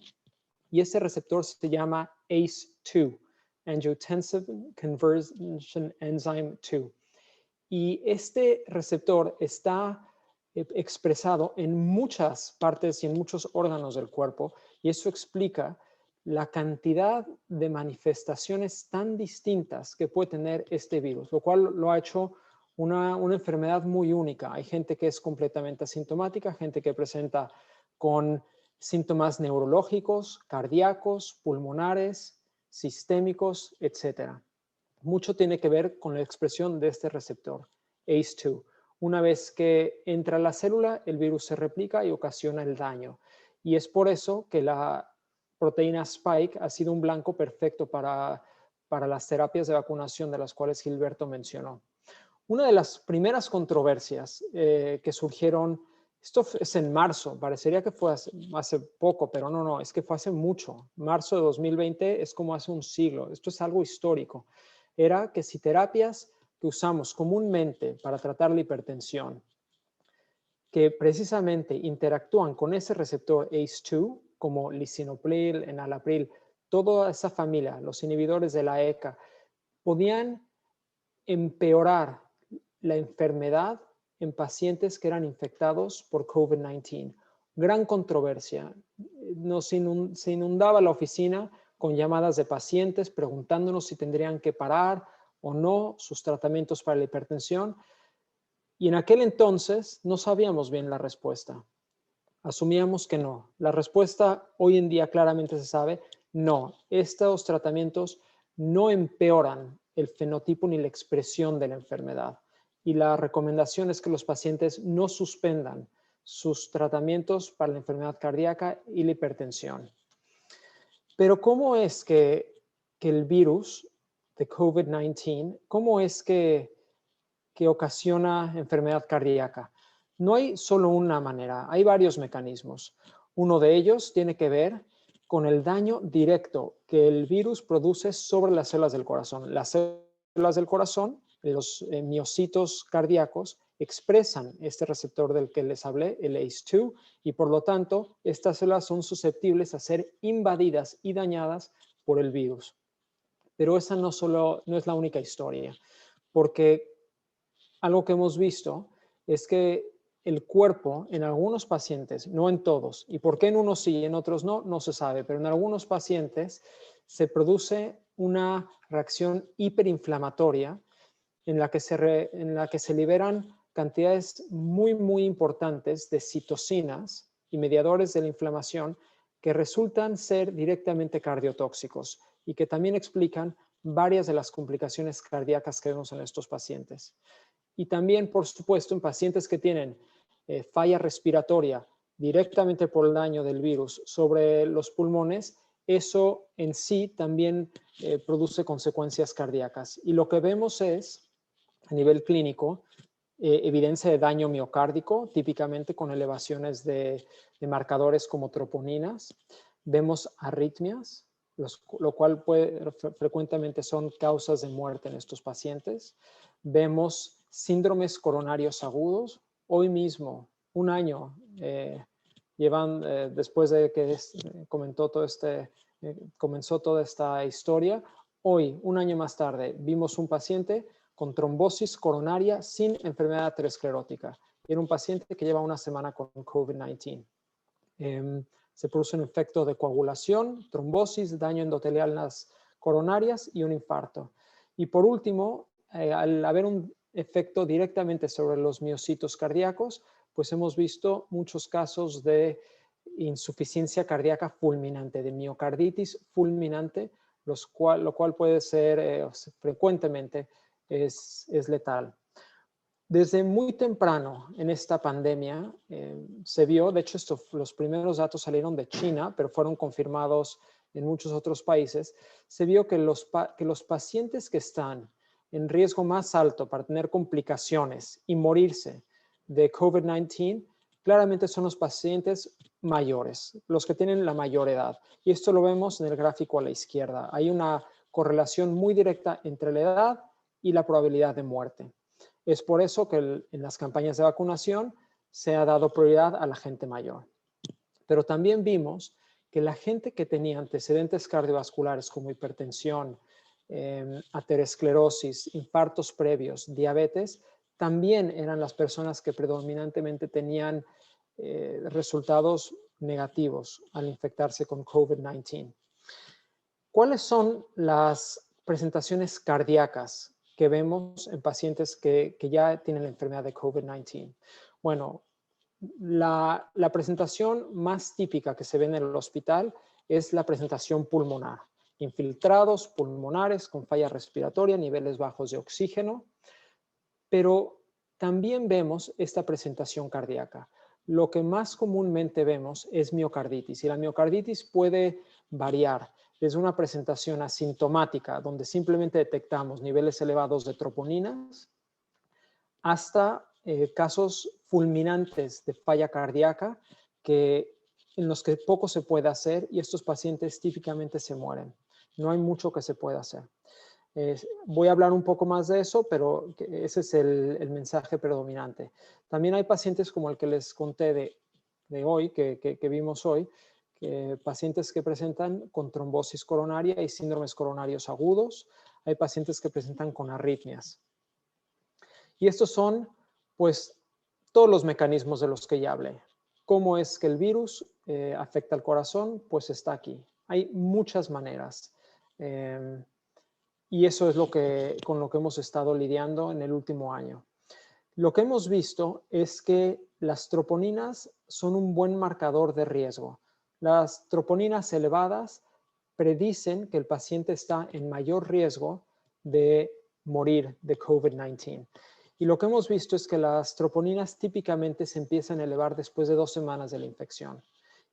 y ese receptor se llama ACE2, Angiotensin Conversion Enzyme 2. Y este receptor está expresado en muchas partes y en muchos órganos del cuerpo, y eso explica la cantidad de manifestaciones tan distintas que puede tener este virus, lo cual lo ha hecho una enfermedad muy única. Hay gente que es completamente asintomática, gente que presenta con síntomas neurológicos, cardíacos, pulmonares, sistémicos, etc. Mucho tiene que ver con la expresión de este receptor, ACE2. Una vez que entra a la célula, el virus se replica y ocasiona el daño. Y es por eso que la proteína Spike ha sido un blanco perfecto para las terapias de vacunación de las cuales Gilberto mencionó. Una de las primeras controversias que surgieron, esto es en marzo, parecería que fue hace poco, pero no, es que fue hace mucho. Marzo de 2020 es como hace un siglo, esto es algo histórico. Era que si terapias que usamos comúnmente para tratar la hipertensión que precisamente interactúan con ese receptor ACE2, como lisinopril, enalapril, toda esa familia, los inhibidores de la ECA, podían empeorar la enfermedad en pacientes que eran infectados por COVID-19. Gran controversia. Se inundaba la oficina con llamadas de pacientes preguntándonos si tendrían que parar o no sus tratamientos para la hipertensión. Y en aquel entonces no sabíamos bien la respuesta. Asumíamos que no. La respuesta hoy en día claramente se sabe, no. Estos tratamientos no empeoran el fenotipo ni la expresión de la enfermedad. Y la recomendación es que los pacientes no suspendan sus tratamientos para la enfermedad cardíaca y la hipertensión. Pero ¿cómo es que el virus de COVID-19, cómo es que ocasiona enfermedad cardíaca? No hay solo una manera, hay varios mecanismos. Uno de ellos tiene que ver con el daño directo que el virus produce sobre las células del corazón. Las células del corazón, los miocitos cardíacos, expresan este receptor del que les hablé, el ACE2, y por lo tanto, estas células son susceptibles a ser invadidas y dañadas por el virus. Pero esa no es la única historia, porque algo que hemos visto es que el cuerpo en algunos pacientes, no en todos, y por qué en unos sí y en otros no, no se sabe, pero en algunos pacientes se produce una reacción hiperinflamatoria en la que se liberan cantidades muy, muy importantes de citocinas y mediadores de la inflamación que resultan ser directamente cardiotóxicos y que también explican varias de las complicaciones cardíacas que vemos en estos pacientes. Y también, por supuesto, en pacientes que tienen falla respiratoria directamente por el daño del virus sobre los pulmones, eso en sí también produce consecuencias cardíacas. Y lo que vemos es, a nivel clínico, evidencia de daño miocárdico, típicamente con elevaciones de marcadores como troponinas. Vemos arritmias, lo cual frecuentemente son causas de muerte en estos pacientes. Vemos síndromes coronarios agudos. Hoy mismo, un año, después de que comenzó toda esta historia, hoy, un año más tarde, vimos un paciente con trombosis coronaria sin enfermedad aterosclerótica. Era un paciente que lleva una semana con COVID-19. Se produce un efecto de coagulación, trombosis, daño endotelial en las coronarias y un infarto. Y por último, al haber un efecto directamente sobre los miocitos cardíacos, pues hemos visto muchos casos de insuficiencia cardíaca fulminante, de miocarditis fulminante, lo cual puede ser frecuentemente es letal. Desde muy temprano en esta pandemia se vio, de hecho los primeros datos salieron de China, pero fueron confirmados en muchos otros países, se vio que los pacientes que están en riesgo más alto para tener complicaciones y morirse de COVID-19, claramente son los pacientes mayores, los que tienen la mayor edad. Y esto lo vemos en el gráfico a la izquierda. Hay una correlación muy directa entre la edad y la probabilidad de muerte. Es por eso que en las campañas de vacunación se ha dado prioridad a la gente mayor. Pero también vimos que la gente que tenía antecedentes cardiovasculares como hipertensión, aterosclerosis, infartos previos, diabetes, también eran las personas que predominantemente tenían resultados negativos al infectarse con COVID-19. ¿Cuáles son las presentaciones cardíacas que vemos en pacientes que ya tienen la enfermedad de COVID-19? Bueno, la presentación más típica que se ve en el hospital es la presentación pulmonar. Infiltrados pulmonares con falla respiratoria, niveles bajos de oxígeno, pero también vemos esta presentación cardíaca. Lo que más comúnmente vemos es miocarditis, y la miocarditis puede variar desde una presentación asintomática, donde simplemente detectamos niveles elevados de troponinas, hasta casos fulminantes de falla cardíaca en los que poco se puede hacer y estos pacientes típicamente se mueren. No hay mucho que se pueda hacer. Voy a hablar un poco más de eso, pero ese es el mensaje predominante. También hay pacientes como el que les conté de hoy, que vimos hoy, pacientes que presentan con trombosis coronaria y síndromes coronarios agudos. Hay pacientes que presentan con arritmias. Y estos son, pues, todos los mecanismos de los que ya hablé. ¿Cómo es que el virus afecta al corazón? Pues está aquí. Hay muchas maneras. Y eso es con lo que hemos estado lidiando en el último año. Lo que hemos visto es que las troponinas son un buen marcador de riesgo. Las troponinas elevadas predicen que el paciente está en mayor riesgo de morir de COVID-19. Y lo que hemos visto es que las troponinas típicamente se empiezan a elevar después de 2 semanas de la infección.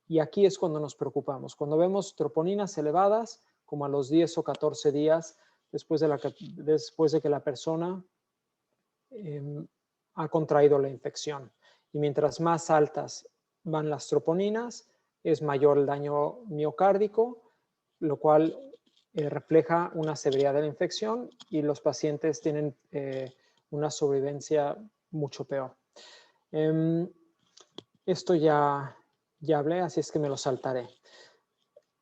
Y aquí es cuando nos preocupamos. Cuando vemos troponinas elevadas, como a los 10 o 14 días después de que la persona ha contraído la infección. Y mientras más altas van las troponinas, es mayor el daño miocárdico, lo cual refleja una severidad de la infección y los pacientes tienen una sobrevivencia mucho peor. Esto ya hablé, así es que me lo saltaré.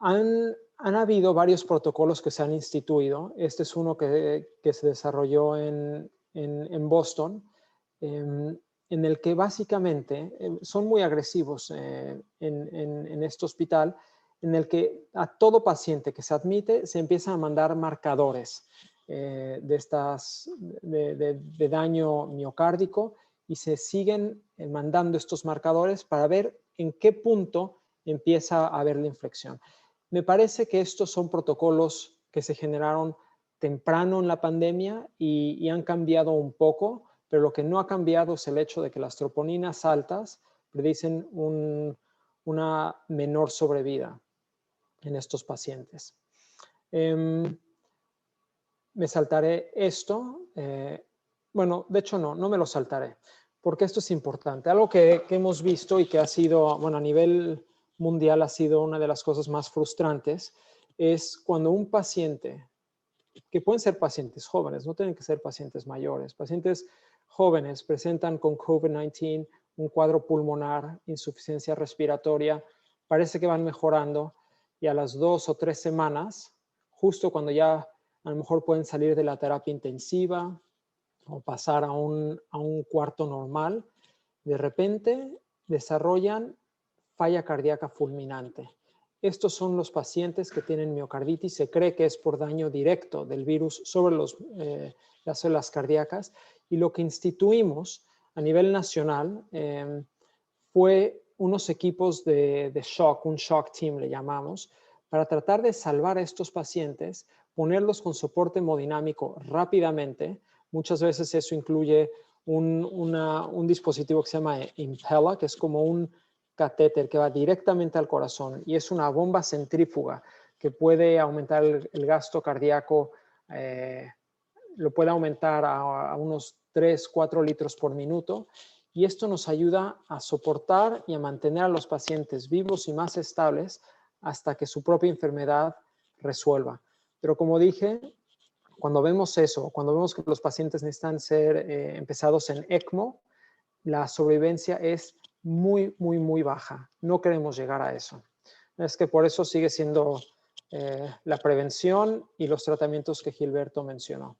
Han habido varios protocolos que se han instituido. Este es uno que se desarrolló en Boston, en el que básicamente son muy agresivos en este hospital, en el que a todo paciente que se admite se empiezan a mandar marcadores de daño miocárdico y se siguen mandando estos marcadores para ver en qué punto empieza a haber la inflexión. Me parece que estos son protocolos que se generaron temprano en la pandemia y han cambiado un poco, pero lo que no ha cambiado es el hecho de que las troponinas altas predicen una menor sobrevida en estos pacientes. Me saltaré esto. Bueno, de hecho no me lo saltaré, porque esto es importante. Algo que hemos visto y que ha sido, bueno, a nivel mundial ha sido una de las cosas más frustrantes, es cuando un paciente, que pueden ser pacientes jóvenes, no tienen que ser pacientes mayores, pacientes jóvenes presentan con COVID-19 un cuadro pulmonar, insuficiencia respiratoria, parece que van mejorando y a las 2 o 3 semanas, justo cuando ya a lo mejor pueden salir de la terapia intensiva o pasar a un cuarto normal, de repente desarrollan falla cardíaca fulminante. Estos son los pacientes que tienen miocarditis. Se cree que es por daño directo del virus sobre las células cardíacas. Y lo que instituimos a nivel nacional fue unos equipos de shock, un shock team le llamamos, para tratar de salvar a estos pacientes, ponerlos con soporte hemodinámico rápidamente. Muchas veces eso incluye un dispositivo que se llama Impella, que es como un catéter que va directamente al corazón y es una bomba centrífuga que puede aumentar el gasto cardíaco, lo puede aumentar a unos 3-4 litros por minuto, y esto nos ayuda a soportar y a mantener a los pacientes vivos y más estables hasta que su propia enfermedad resuelva. Pero como dije, cuando vemos eso, cuando vemos que los pacientes necesitan ser empezados en ECMO, la sobrevivencia es muy, muy, muy baja. No queremos llegar a eso. Es que por eso sigue siendo la prevención y los tratamientos que Gilberto mencionó.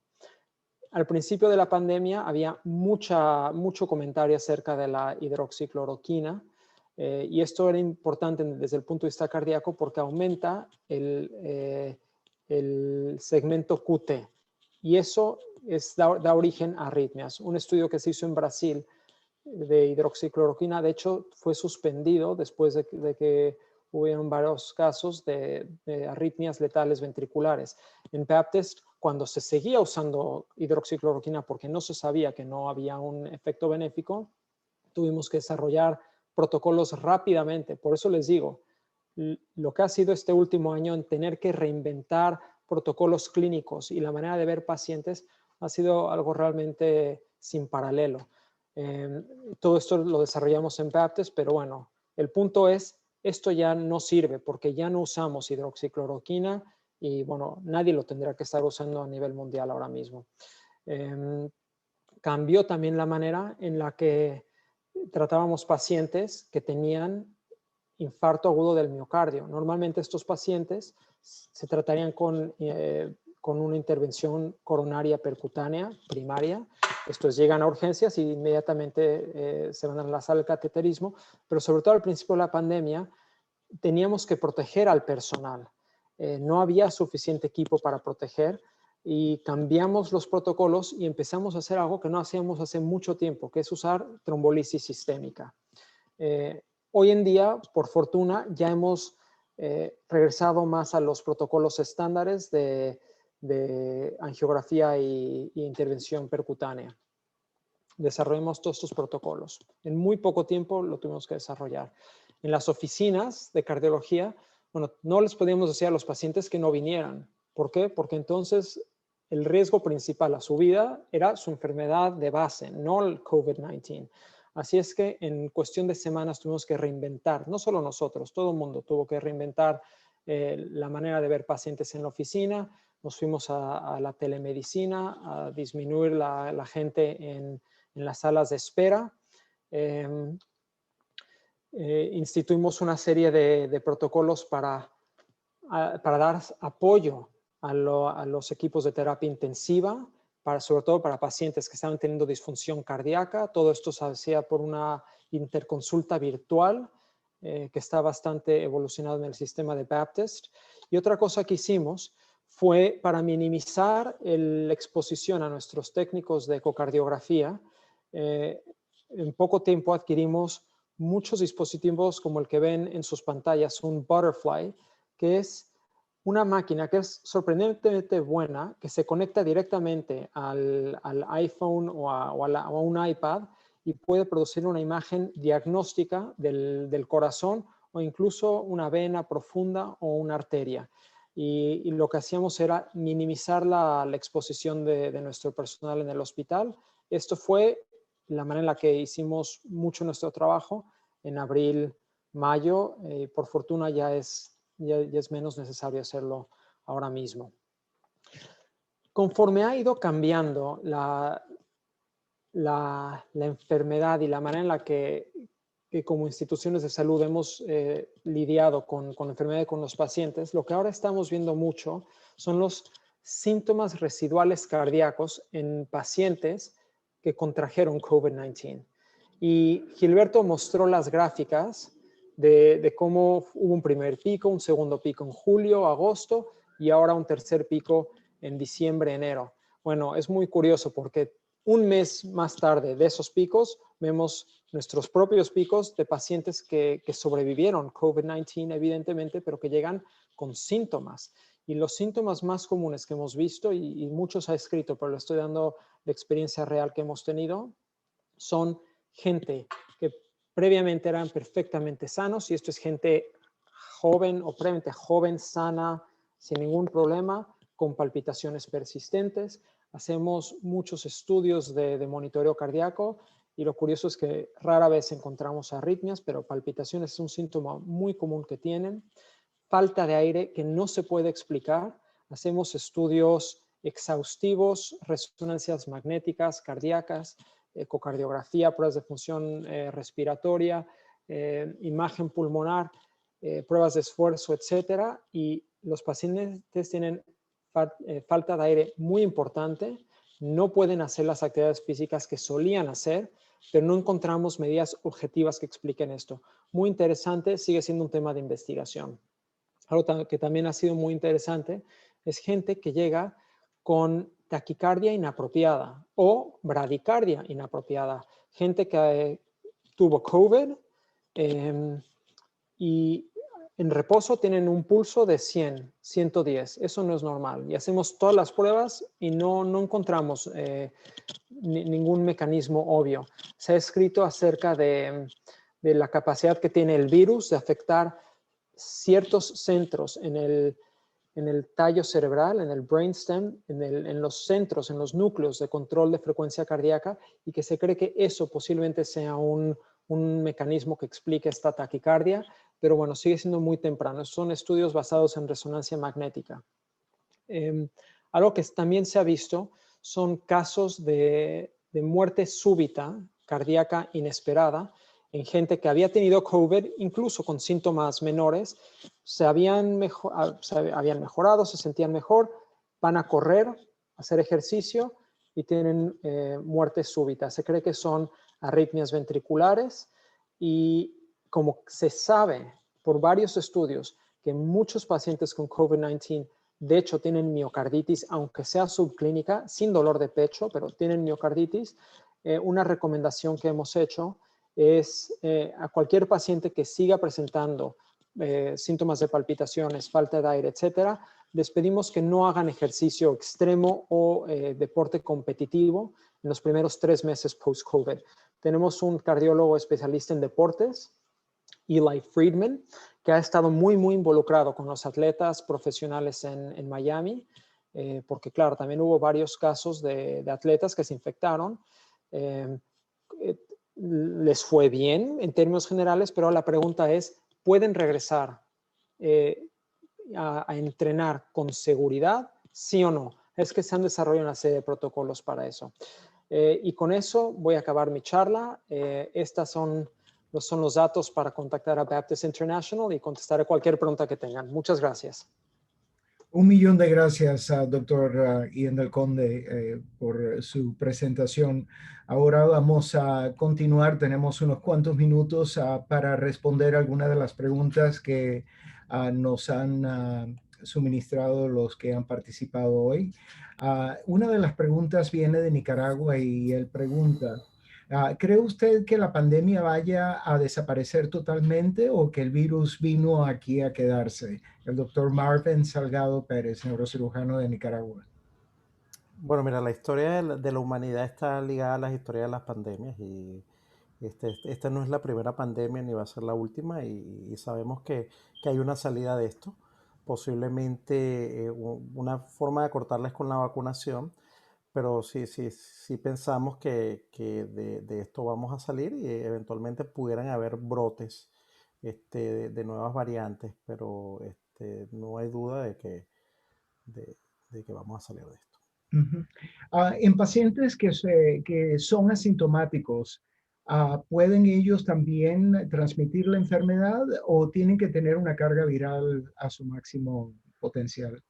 Al principio de la pandemia había mucho comentario acerca de la hidroxicloroquina y esto era importante desde el punto de vista cardíaco porque aumenta el segmento QT y eso da origen a arritmias. Un estudio que se hizo en Brasil de hidroxicloroquina, de hecho, fue suspendido después de que hubieron varios casos de arritmias letales ventriculares. En Baptist, cuando se seguía usando hidroxicloroquina porque no se sabía que no había un efecto benéfico, tuvimos que desarrollar protocolos rápidamente. Por eso les digo, lo que ha sido este último año en tener que reinventar protocolos clínicos y la manera de ver pacientes ha sido algo realmente sin paralelo. Todo esto lo desarrollamos en Baptist, pero bueno, el punto es, esto ya no sirve porque ya no usamos hidroxicloroquina y bueno, nadie lo tendría que estar usando a nivel mundial ahora mismo. Cambió también la manera en la que tratábamos pacientes que tenían infarto agudo del miocardio. Normalmente estos pacientes se tratarían con una intervención coronaria percutánea primaria. Esto es, llegan a urgencias y inmediatamente se van a la sala de cateterismo, pero sobre todo al principio de la pandemia teníamos que proteger al personal. No había suficiente equipo para proteger y cambiamos los protocolos y empezamos a hacer algo que no hacíamos hace mucho tiempo, que es usar trombolisis sistémica. Hoy en día, por fortuna, ya hemos regresado más a los protocolos estándares de angiografía e intervención percutánea. Desarrollamos todos estos protocolos. En muy poco tiempo lo tuvimos que desarrollar. En las oficinas de cardiología, bueno, no les podíamos decir a los pacientes que no vinieran. ¿Por qué? Porque entonces el riesgo principal a su vida era su enfermedad de base, no el COVID-19. Así es que en cuestión de semanas tuvimos que reinventar, no solo nosotros, todo el mundo tuvo que reinventar la manera de ver pacientes en la oficina. Nos fuimos a la telemedicina, a disminuir la gente en las salas de espera. Instituimos una serie de protocolos para dar apoyo a los equipos de terapia intensiva, sobre todo para pacientes que estaban teniendo disfunción cardíaca. Todo esto se hacía por una interconsulta virtual que está bastante evolucionado en el sistema de Baptist. Y otra cosa que hicimos fue para minimizar la exposición a nuestros técnicos de ecocardiografía. En poco tiempo adquirimos muchos dispositivos como el que ven en sus pantallas, un Butterfly, que es una máquina que es sorprendentemente buena, que se conecta directamente al iPhone o a un iPad y puede producir una imagen diagnóstica del corazón o incluso una vena profunda o una arteria. Y lo que hacíamos era minimizar la exposición de nuestro personal en el hospital. Esto fue la manera en la que hicimos mucho nuestro trabajo en abril, mayo. Por fortuna ya es menos necesario hacerlo ahora mismo. Conforme ha ido cambiando la enfermedad y la manera en la que como instituciones de salud hemos lidiado con la enfermedad y con los pacientes, lo que ahora estamos viendo mucho son los síntomas residuales cardíacos en pacientes que contrajeron COVID-19. Y Gilberto mostró las gráficas de cómo hubo un primer pico, un segundo pico en julio, agosto y ahora un tercer pico en diciembre, enero. Bueno, es muy curioso porque un mes más tarde de esos picos vemos nuestros propios picos de pacientes que sobrevivieron COVID-19 evidentemente, pero que llegan con síntomas. Y los síntomas más comunes que hemos visto, y muchos ha escrito, pero le estoy dando la experiencia real que hemos tenido, son gente que previamente eran perfectamente sanos, y esto es gente joven o previamente joven, sana, sin ningún problema, con palpitaciones persistentes. Hacemos muchos estudios de monitoreo cardíaco y lo curioso es que rara vez encontramos arritmias, pero palpitaciones es un síntoma muy común que tienen. Falta de aire que no se puede explicar. Hacemos estudios exhaustivos, resonancias magnéticas, cardíacas, ecocardiografía, pruebas de función respiratoria, imagen pulmonar, pruebas de esfuerzo, etcétera. Y los pacientes tienen falta de aire muy importante, no pueden hacer las actividades físicas que solían hacer, pero no encontramos medidas objetivas que expliquen esto. Muy interesante, sigue siendo un tema de investigación. Algo que también ha sido muy interesante es gente que llega con taquicardia inapropiada o bradicardia inapropiada. Gente que tuvo COVID y en reposo tienen un pulso de 100, 110. Eso no es normal. Y hacemos todas las pruebas y no encontramos ningún mecanismo obvio. Se ha escrito acerca de la capacidad que tiene el virus de afectar ciertos centros en el tallo cerebral, en el brainstem, en los centros, en los núcleos de control de frecuencia cardíaca, y que se cree que eso posiblemente sea un mecanismo que explique esta taquicardia, pero bueno, sigue siendo muy temprano. Son estudios basados en resonancia magnética. Algo que también se ha visto son casos de muerte súbita, cardíaca inesperada, en gente que había tenido COVID, incluso con síntomas menores, se habían mejorado, se sentían mejor, van a correr, hacer ejercicio y tienen muerte súbita. Se cree que son arritmias ventriculares y como se sabe por varios estudios que muchos pacientes con COVID-19 de hecho tienen miocarditis, aunque sea subclínica, sin dolor de pecho, pero tienen miocarditis, una recomendación que hemos hecho es a cualquier paciente que siga presentando síntomas de palpitaciones, falta de aire, etcétera, les pedimos que no hagan ejercicio extremo o deporte competitivo en los primeros 3 meses post-COVID. Tenemos un cardiólogo especialista en deportes, Eli Friedman, que ha estado muy involucrado con los atletas profesionales en Miami, porque claro, también hubo varios casos de atletas que se infectaron. Les fue bien en términos generales, pero la pregunta es, ¿pueden regresar a entrenar con seguridad? ¿Sí o no? Es que se han desarrollado una serie de protocolos para eso. Y con eso voy a acabar mi charla. Estas son los datos para contactar a Baptist International y contestar cualquier pregunta que tengan. Muchas gracias. Un millón de gracias, doctor Ian del Conde, por su presentación. Ahora vamos a continuar. Tenemos unos cuantos minutos para responder algunas de las preguntas que nos han suministrado los que han participado hoy. Una de las preguntas viene de Nicaragua y él pregunta, ¿cree usted que la pandemia vaya a desaparecer totalmente o que el virus vino aquí a quedarse? El doctor Marvin Salgado Pérez, neurocirujano de Nicaragua. Bueno, mira, la historia de la humanidad está ligada a la historia de las pandemias y esta no es la primera pandemia ni va a ser la última y sabemos que hay una salida de esto. Posiblemente una forma de cortarla es con la vacunación, pero sí pensamos que de esto vamos a salir y eventualmente pudieran haber brotes de nuevas variantes, pero no hay duda de que vamos a salir de esto. Uh-huh. En pacientes que son asintomáticos, ¿pueden ellos también transmitir la enfermedad o tienen que tener una carga viral a su máximo potencial?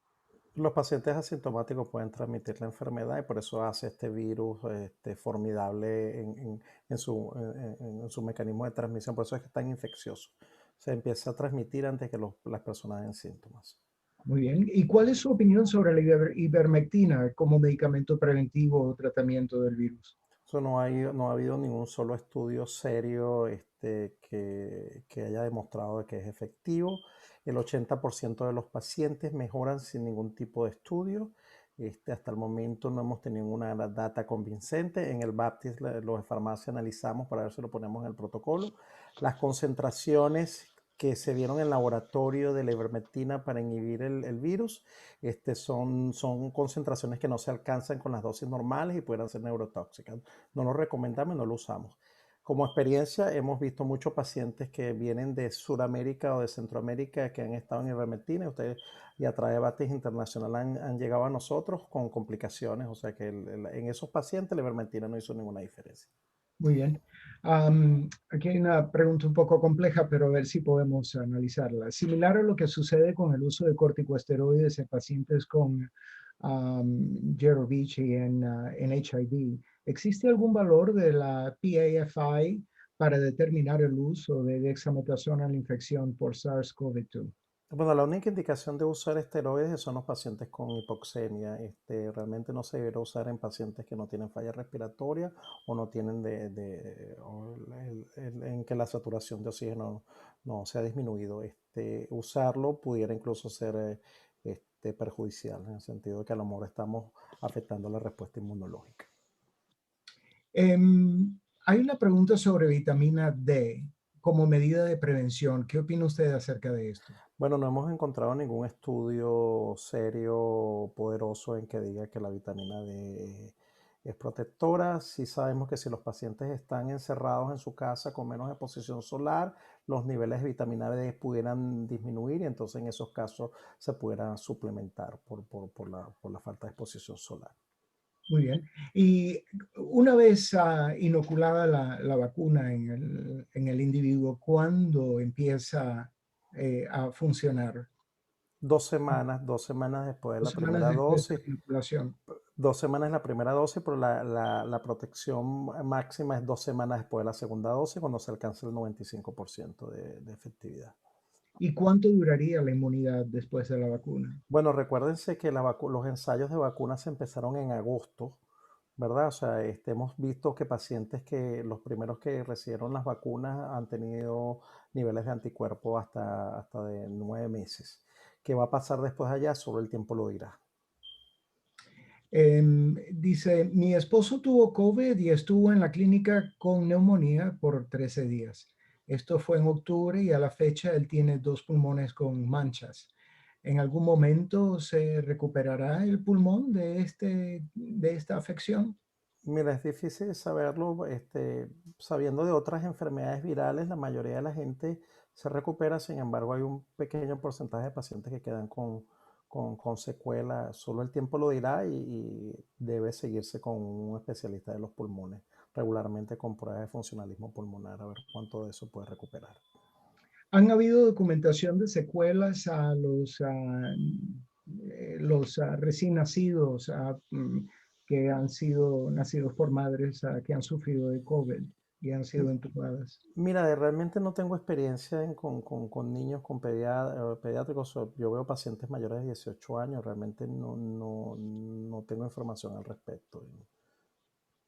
Los pacientes asintomáticos pueden transmitir la enfermedad y por eso hace este virus formidable en su mecanismo de transmisión. Por eso es que es tan infeccioso. Se empieza a transmitir antes que las personas den síntomas. Muy bien. ¿Y cuál es su opinión sobre la ivermectina como medicamento preventivo o tratamiento del virus? Eso no ha habido ningún solo estudio serio que haya demostrado de que es efectivo. El 80% de los pacientes mejoran sin ningún tipo de estudio. Hasta el momento no hemos tenido una data convincente. En el Baptist, los de farmacia analizamos para ver si lo ponemos en el protocolo. Las concentraciones que se dieron en laboratorio de la ivermectina para inhibir el virus son concentraciones que no se alcanzan con las dosis normales y pueden ser neurotóxicas. No lo recomendamos y no lo usamos. Como experiencia, hemos visto muchos pacientes que vienen de Sudamérica o de Centroamérica que han estado en ivermectina. Ustedes, y a través de Baptist Internacional han llegado a nosotros con complicaciones. O sea que en esos pacientes la ivermectina no hizo ninguna diferencia. Muy bien. Aquí hay una pregunta un poco compleja, pero a ver si podemos analizarla. Similar a lo que sucede con el uso de corticosteroides en pacientes con Jerovich y en HIV, ¿existe algún valor de la PAFI para determinar el uso de dexametasona en la infección por SARS-CoV-2? Bueno, la única indicación de usar esteroides son los pacientes con hipoxemia. Realmente no se deberá usar en pacientes que no tienen falla respiratoria o no tienen en que la saturación de oxígeno no se ha disminuido. Usarlo pudiera incluso ser perjudicial en el sentido de que a lo mejor estamos afectando la respuesta inmunológica. Hay una pregunta sobre vitamina D como medida de prevención. ¿Qué opina usted acerca de esto? Bueno, no hemos encontrado ningún estudio serio, poderoso, en que diga que la vitamina D es protectora. Sí sabemos que si los pacientes están encerrados en su casa con menos exposición solar, los niveles de vitamina D pudieran disminuir y entonces en esos casos se pudieran suplementar por la falta de exposición solar. Muy bien. Y una vez inoculada la vacuna en el individuo, ¿cuándo empieza a funcionar? 2 semanas después de Dos la semanas primera después de dosis. la inoculación. 2 semanas la primera dosis, pero la protección máxima es 2 semanas después de la segunda dosis, cuando se alcanza el 95% de efectividad. ¿Y cuánto duraría la inmunidad después de la vacuna? Bueno, recuérdense que los ensayos de vacunas se empezaron en agosto, ¿verdad? O sea, hemos visto que pacientes que los primeros que recibieron las vacunas han tenido niveles de anticuerpos hasta de 9 meses. ¿Qué va a pasar después de allá? Solo el tiempo lo dirá. Dice, mi esposo tuvo COVID y estuvo en la clínica con neumonía por 13 días. Esto fue en octubre y a la fecha él tiene 2 pulmones con manchas. ¿En algún momento se recuperará el pulmón de esta afección? Mira, es difícil saberlo, sabiendo de otras enfermedades virales, la mayoría de la gente se recupera, sin embargo, hay un pequeño porcentaje de pacientes que quedan con secuelas. Solo el tiempo lo dirá y debe seguirse con un especialista de los pulmones, regularmente con pruebas de funcionalismo pulmonar, a ver cuánto de eso puede recuperar. ¿Han habido documentación de secuelas a los recién nacidos que han sido nacidos por madres que han sufrido de COVID y han sido entubadas? Mira, realmente no tengo experiencia con niños con pediátricos. Yo veo pacientes mayores de 18 años, realmente no tengo información al respecto.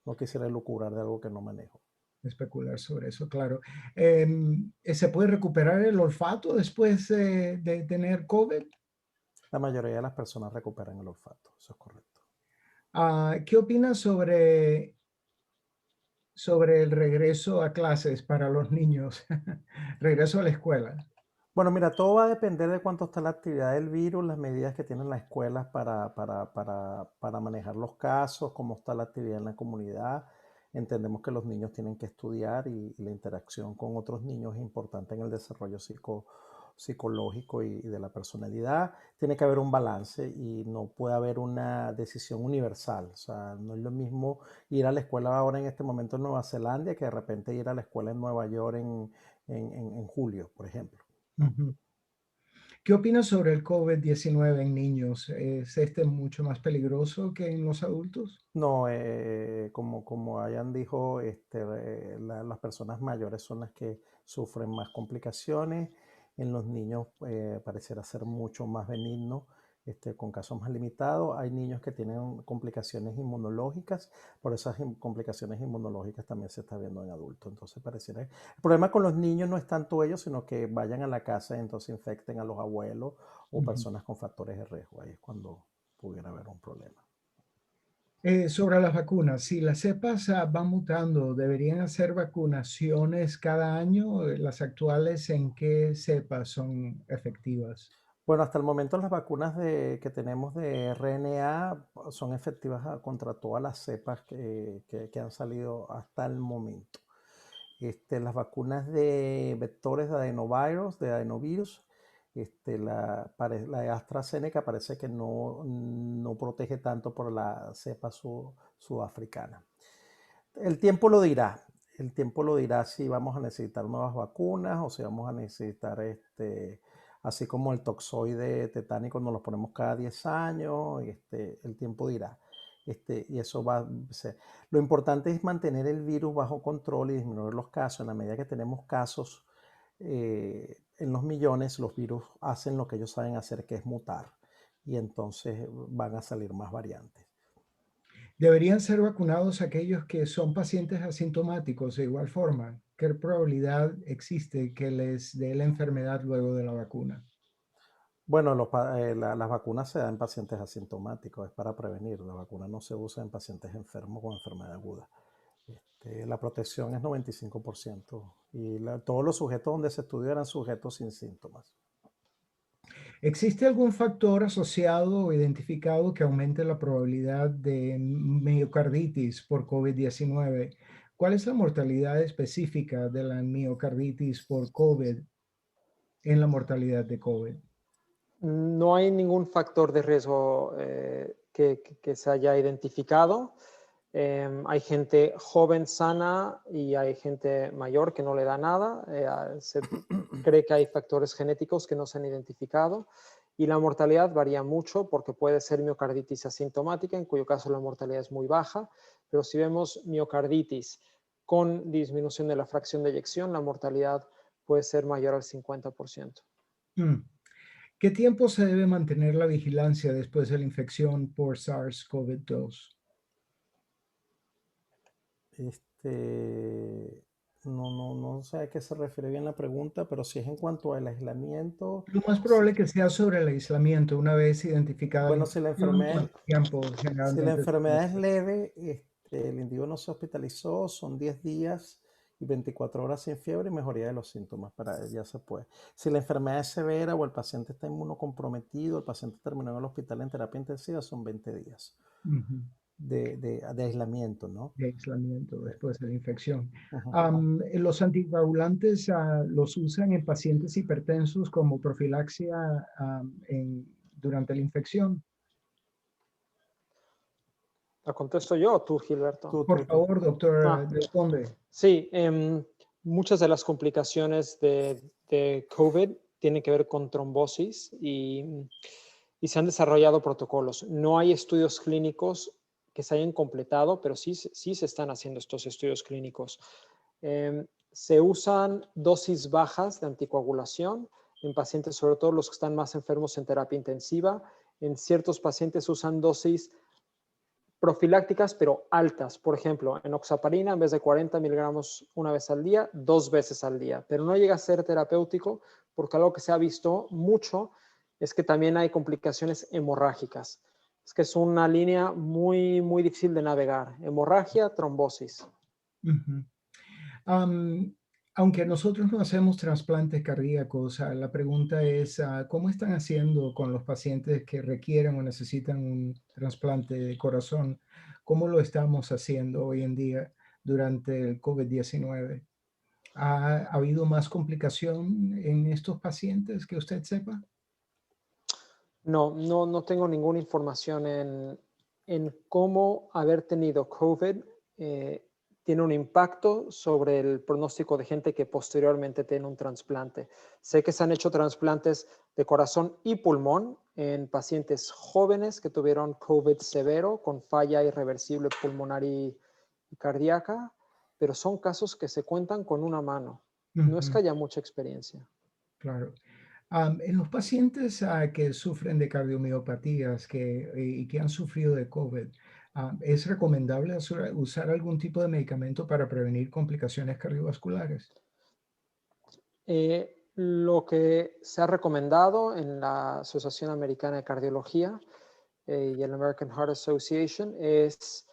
No quisiera lucubrar de algo que no manejo. Especular sobre eso, claro. ¿Se puede recuperar el olfato después de tener COVID? La mayoría de las personas recuperan el olfato, eso es correcto. ¿Qué opinas sobre el regreso a clases para los niños? Regreso a la escuela. Bueno, mira, todo va a depender de cuánto está la actividad del virus, las medidas que tienen las escuelas para manejar los casos, cómo está la actividad en la comunidad. Entendemos que los niños tienen que estudiar y la interacción con otros niños es importante en el desarrollo psicológico y de la personalidad. Tiene que haber un balance y no puede haber una decisión universal. O sea, no es lo mismo ir a la escuela ahora en este momento en Nueva Zelanda que de repente ir a la escuela en Nueva York en julio, por ejemplo. Ujú. ¿Qué opinas sobre el COVID-19 en niños? ¿Es este mucho más peligroso que en los adultos? No, como Ayan dijo, las personas mayores son las que sufren más complicaciones. En los niños pareciera ser mucho más benigno, con casos más limitados. Hay niños que tienen complicaciones inmunológicas, por esas complicaciones inmunológicas también se está viendo en adultos. Entonces pareciera. El problema con los niños no es tanto ellos, sino que vayan a la casa y entonces infecten a los abuelos o Ujú. personas con factores de riesgo. Ahí es cuando pudiera haber un problema. Sobre las vacunas, si las cepas van mutando, ¿deberían hacer vacunaciones cada año? Las actuales, ¿en qué cepas son efectivas? Bueno, hasta el momento las vacunas que tenemos de RNA son efectivas contra todas las cepas que han salido hasta el momento. Las vacunas de vectores de adenovirus, la de AstraZeneca parece que no protege tanto por la cepa sudafricana. El tiempo lo dirá. El tiempo lo dirá si vamos a necesitar nuevas vacunas o si vamos a necesitar, así como el toxoide tetánico nos lo ponemos cada 10 años, el tiempo dirá. Y eso va a ser. Lo importante es mantener el virus bajo control y disminuir los casos. En la medida que tenemos casos en los millones, los virus hacen lo que ellos saben hacer, que es mutar. Y entonces van a salir más variantes. ¿Deberían ser vacunados aquellos que son pacientes asintomáticos de igual forma? ¿Qué probabilidad existe que les dé la enfermedad luego de la vacuna? Bueno, las vacunas se dan en pacientes asintomáticos, es para prevenir. La vacuna no se usa en pacientes enfermos con enfermedad aguda. La protección es 95% y todos los sujetos donde se estudió eran sujetos sin síntomas. ¿Existe algún factor asociado o identificado que aumente la probabilidad de miocarditis por COVID-19? ¿Cuál es la mortalidad específica de la miocarditis por COVID en la mortalidad de COVID? No hay ningún factor de riesgo que se haya identificado. Hay gente joven, sana, y hay gente mayor que no le da nada. Se cree que hay factores genéticos que no se han identificado. Y la mortalidad varía mucho porque puede ser miocarditis asintomática, en cuyo caso la mortalidad es muy baja. Pero si vemos miocarditis con disminución de la fracción de eyección, la mortalidad puede ser mayor al 50%. Mm. ¿Qué tiempo se debe mantener la vigilancia después de la infección por SARS-CoV-2? No sé a qué se refiere bien la pregunta, pero si es en cuanto al aislamiento, Lo más probable que sea sobre el aislamiento, una vez identificada la bueno, si la infección, enfermedad, ¿cuánto tiempo si la generalmente? enfermedad es leve, el individuo no se hospitalizó, son 10 días y 24 horas sin fiebre y mejoría de los síntomas, ya se puede. Si la enfermedad es severa o el paciente está inmunocomprometido, el paciente terminó en el hospital en terapia intensiva, son 20 días Ujú, de aislamiento, ¿no? de aislamiento después de la infección. Ujú. Los anticoagulantes los usan en pacientes hipertensos como profilaxia durante la infección. ¿La contesto yo o tú, Gilberto? Por favor, doctor Ah, Del Conde. sí, muchas de las complicaciones de COVID tienen que ver con trombosis y se han desarrollado protocolos. No hay estudios clínicos que se hayan completado, pero sí se están haciendo estos estudios clínicos. Se usan dosis bajas de anticoagulación en pacientes, sobre todo los que están más enfermos en terapia intensiva. En ciertos pacientes usan dosis profilácticas, pero altas. Por ejemplo, enoxaparina, en vez de 40 miligramos una vez al día, 2 veces al día. Pero no llega a ser terapéutico porque algo que se ha visto mucho es que también hay complicaciones hemorrágicas. Es que es una línea muy, muy difícil de navegar. Hemorragia, trombosis. Ujú. Am, Aunque nosotros no hacemos trasplantes cardíacos, la pregunta es, ¿cómo están haciendo con los pacientes que requieren o necesitan un trasplante de corazón? ¿Cómo lo estamos haciendo hoy en día durante el COVID-19? ¿Ha habido más complicación en estos pacientes que usted sepa? No tengo ninguna información en cómo haber tenido COVID tiene un impacto sobre el pronóstico de gente que posteriormente tiene un trasplante. Sé que se han hecho trasplantes de corazón y pulmón en pacientes jóvenes que tuvieron COVID severo con falla irreversible pulmonar y cardíaca, pero son casos que se cuentan con una mano. No es Ujú, que haya mucha experiencia. claro. En los pacientes que sufren de cardiomiopatías y que han sufrido de COVID, ¿es recomendable usar algún tipo de medicamento para prevenir complicaciones cardiovasculares? Lo que se ha recomendado en la Asociación Americana de Cardiología y el American Heart Association es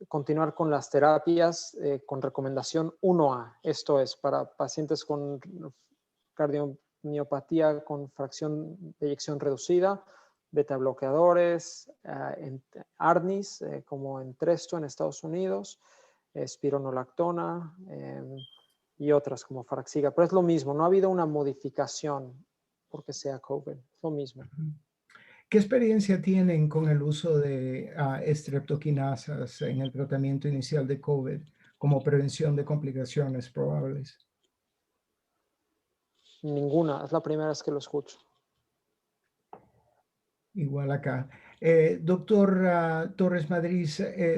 continuar con las terapias con recomendación 1A. Esto es para pacientes con cardiomiopatía con fracción de eyección reducida, beta bloqueadores, ARNIs, como Entresto en Estados Unidos, espironolactona, y otras como Faraxiga, pero es lo mismo, no ha habido una modificación porque sea COVID, es lo mismo. Ujú. ¿Qué experiencia tienen con el uso de streptokinasas en el tratamiento inicial de COVID como prevención de complicaciones probables? Ninguna, es la primera vez que lo escucho. Igual acá. Doctor Torres Madrid,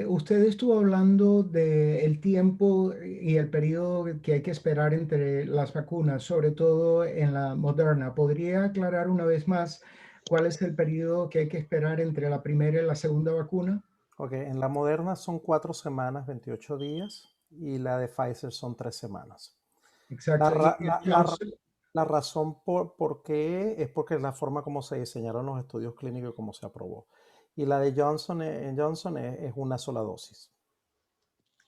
usted estuvo hablando del tiempo y el periodo que hay que esperar entre las vacunas, sobre todo en la Moderna. ¿Podría aclarar una vez más cuál es el periodo que hay que esperar entre la primera y la segunda vacuna? Ok, en la Moderna son 4 semanas, 28 días, y la de Pfizer son 3 semanas. La, Exacto. ra- Y el la Johnson, La razón por qué es porque es la forma como se diseñaron los estudios clínicos y cómo se aprobó. Y la de Johnson Johnson es una sola dosis.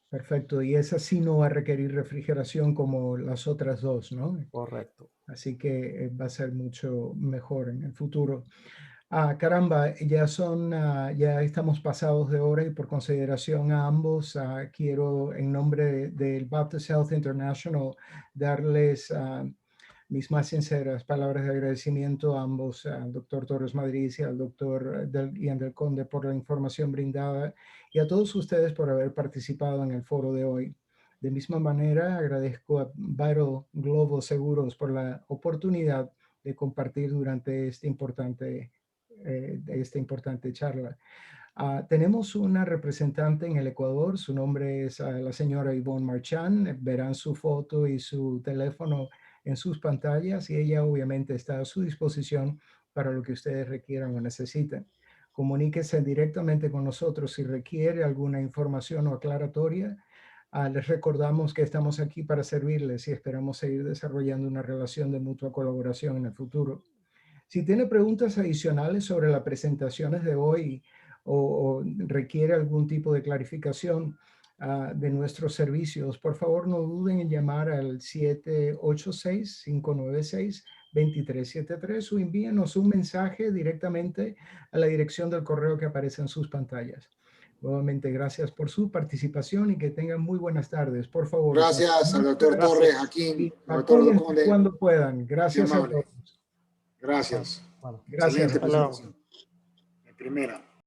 Perfecto. Y esa sí no va a requerir refrigeración como las otras dos, ¿no? Correcto. Así que va a ser mucho mejor en el futuro. Caramba, ya estamos pasados de hora y por consideración a ambos, quiero en nombre del Baptist Health International darles mis más sinceras palabras de agradecimiento a ambos, al doctor Torres Madrid y al doctor Ian del Conde por la información brindada y a todos ustedes por haber participado en el foro de hoy. De misma manera, agradezco a Vital Global Seguros por la oportunidad de compartir durante esta importante charla. Tenemos una representante en el Ecuador, su nombre es la señora Yvonne Marchand. Verán su foto y su teléfono en sus pantallas y ella obviamente está a su disposición para lo que ustedes requieran o necesiten. Comuníquese directamente con nosotros si requiere alguna información o aclaratoria. Les recordamos que estamos aquí para servirles y esperamos seguir desarrollando una relación de mutua colaboración en el futuro. Si tiene preguntas adicionales sobre las presentaciones de hoy o requiere algún tipo de clarificación de nuestros servicios, por favor no duden en llamar al 786-596-2373 o envíenos un mensaje directamente a la dirección del correo que aparece en sus pantallas. Nuevamente, gracias por su participación y que tengan muy buenas tardes. Por favor. Gracias al doctor Torres, Hakim, al doctor Conde. Cuando puedan. Gracias a todos. Gracias. Bueno, gracias. Excelente presentación. La primera.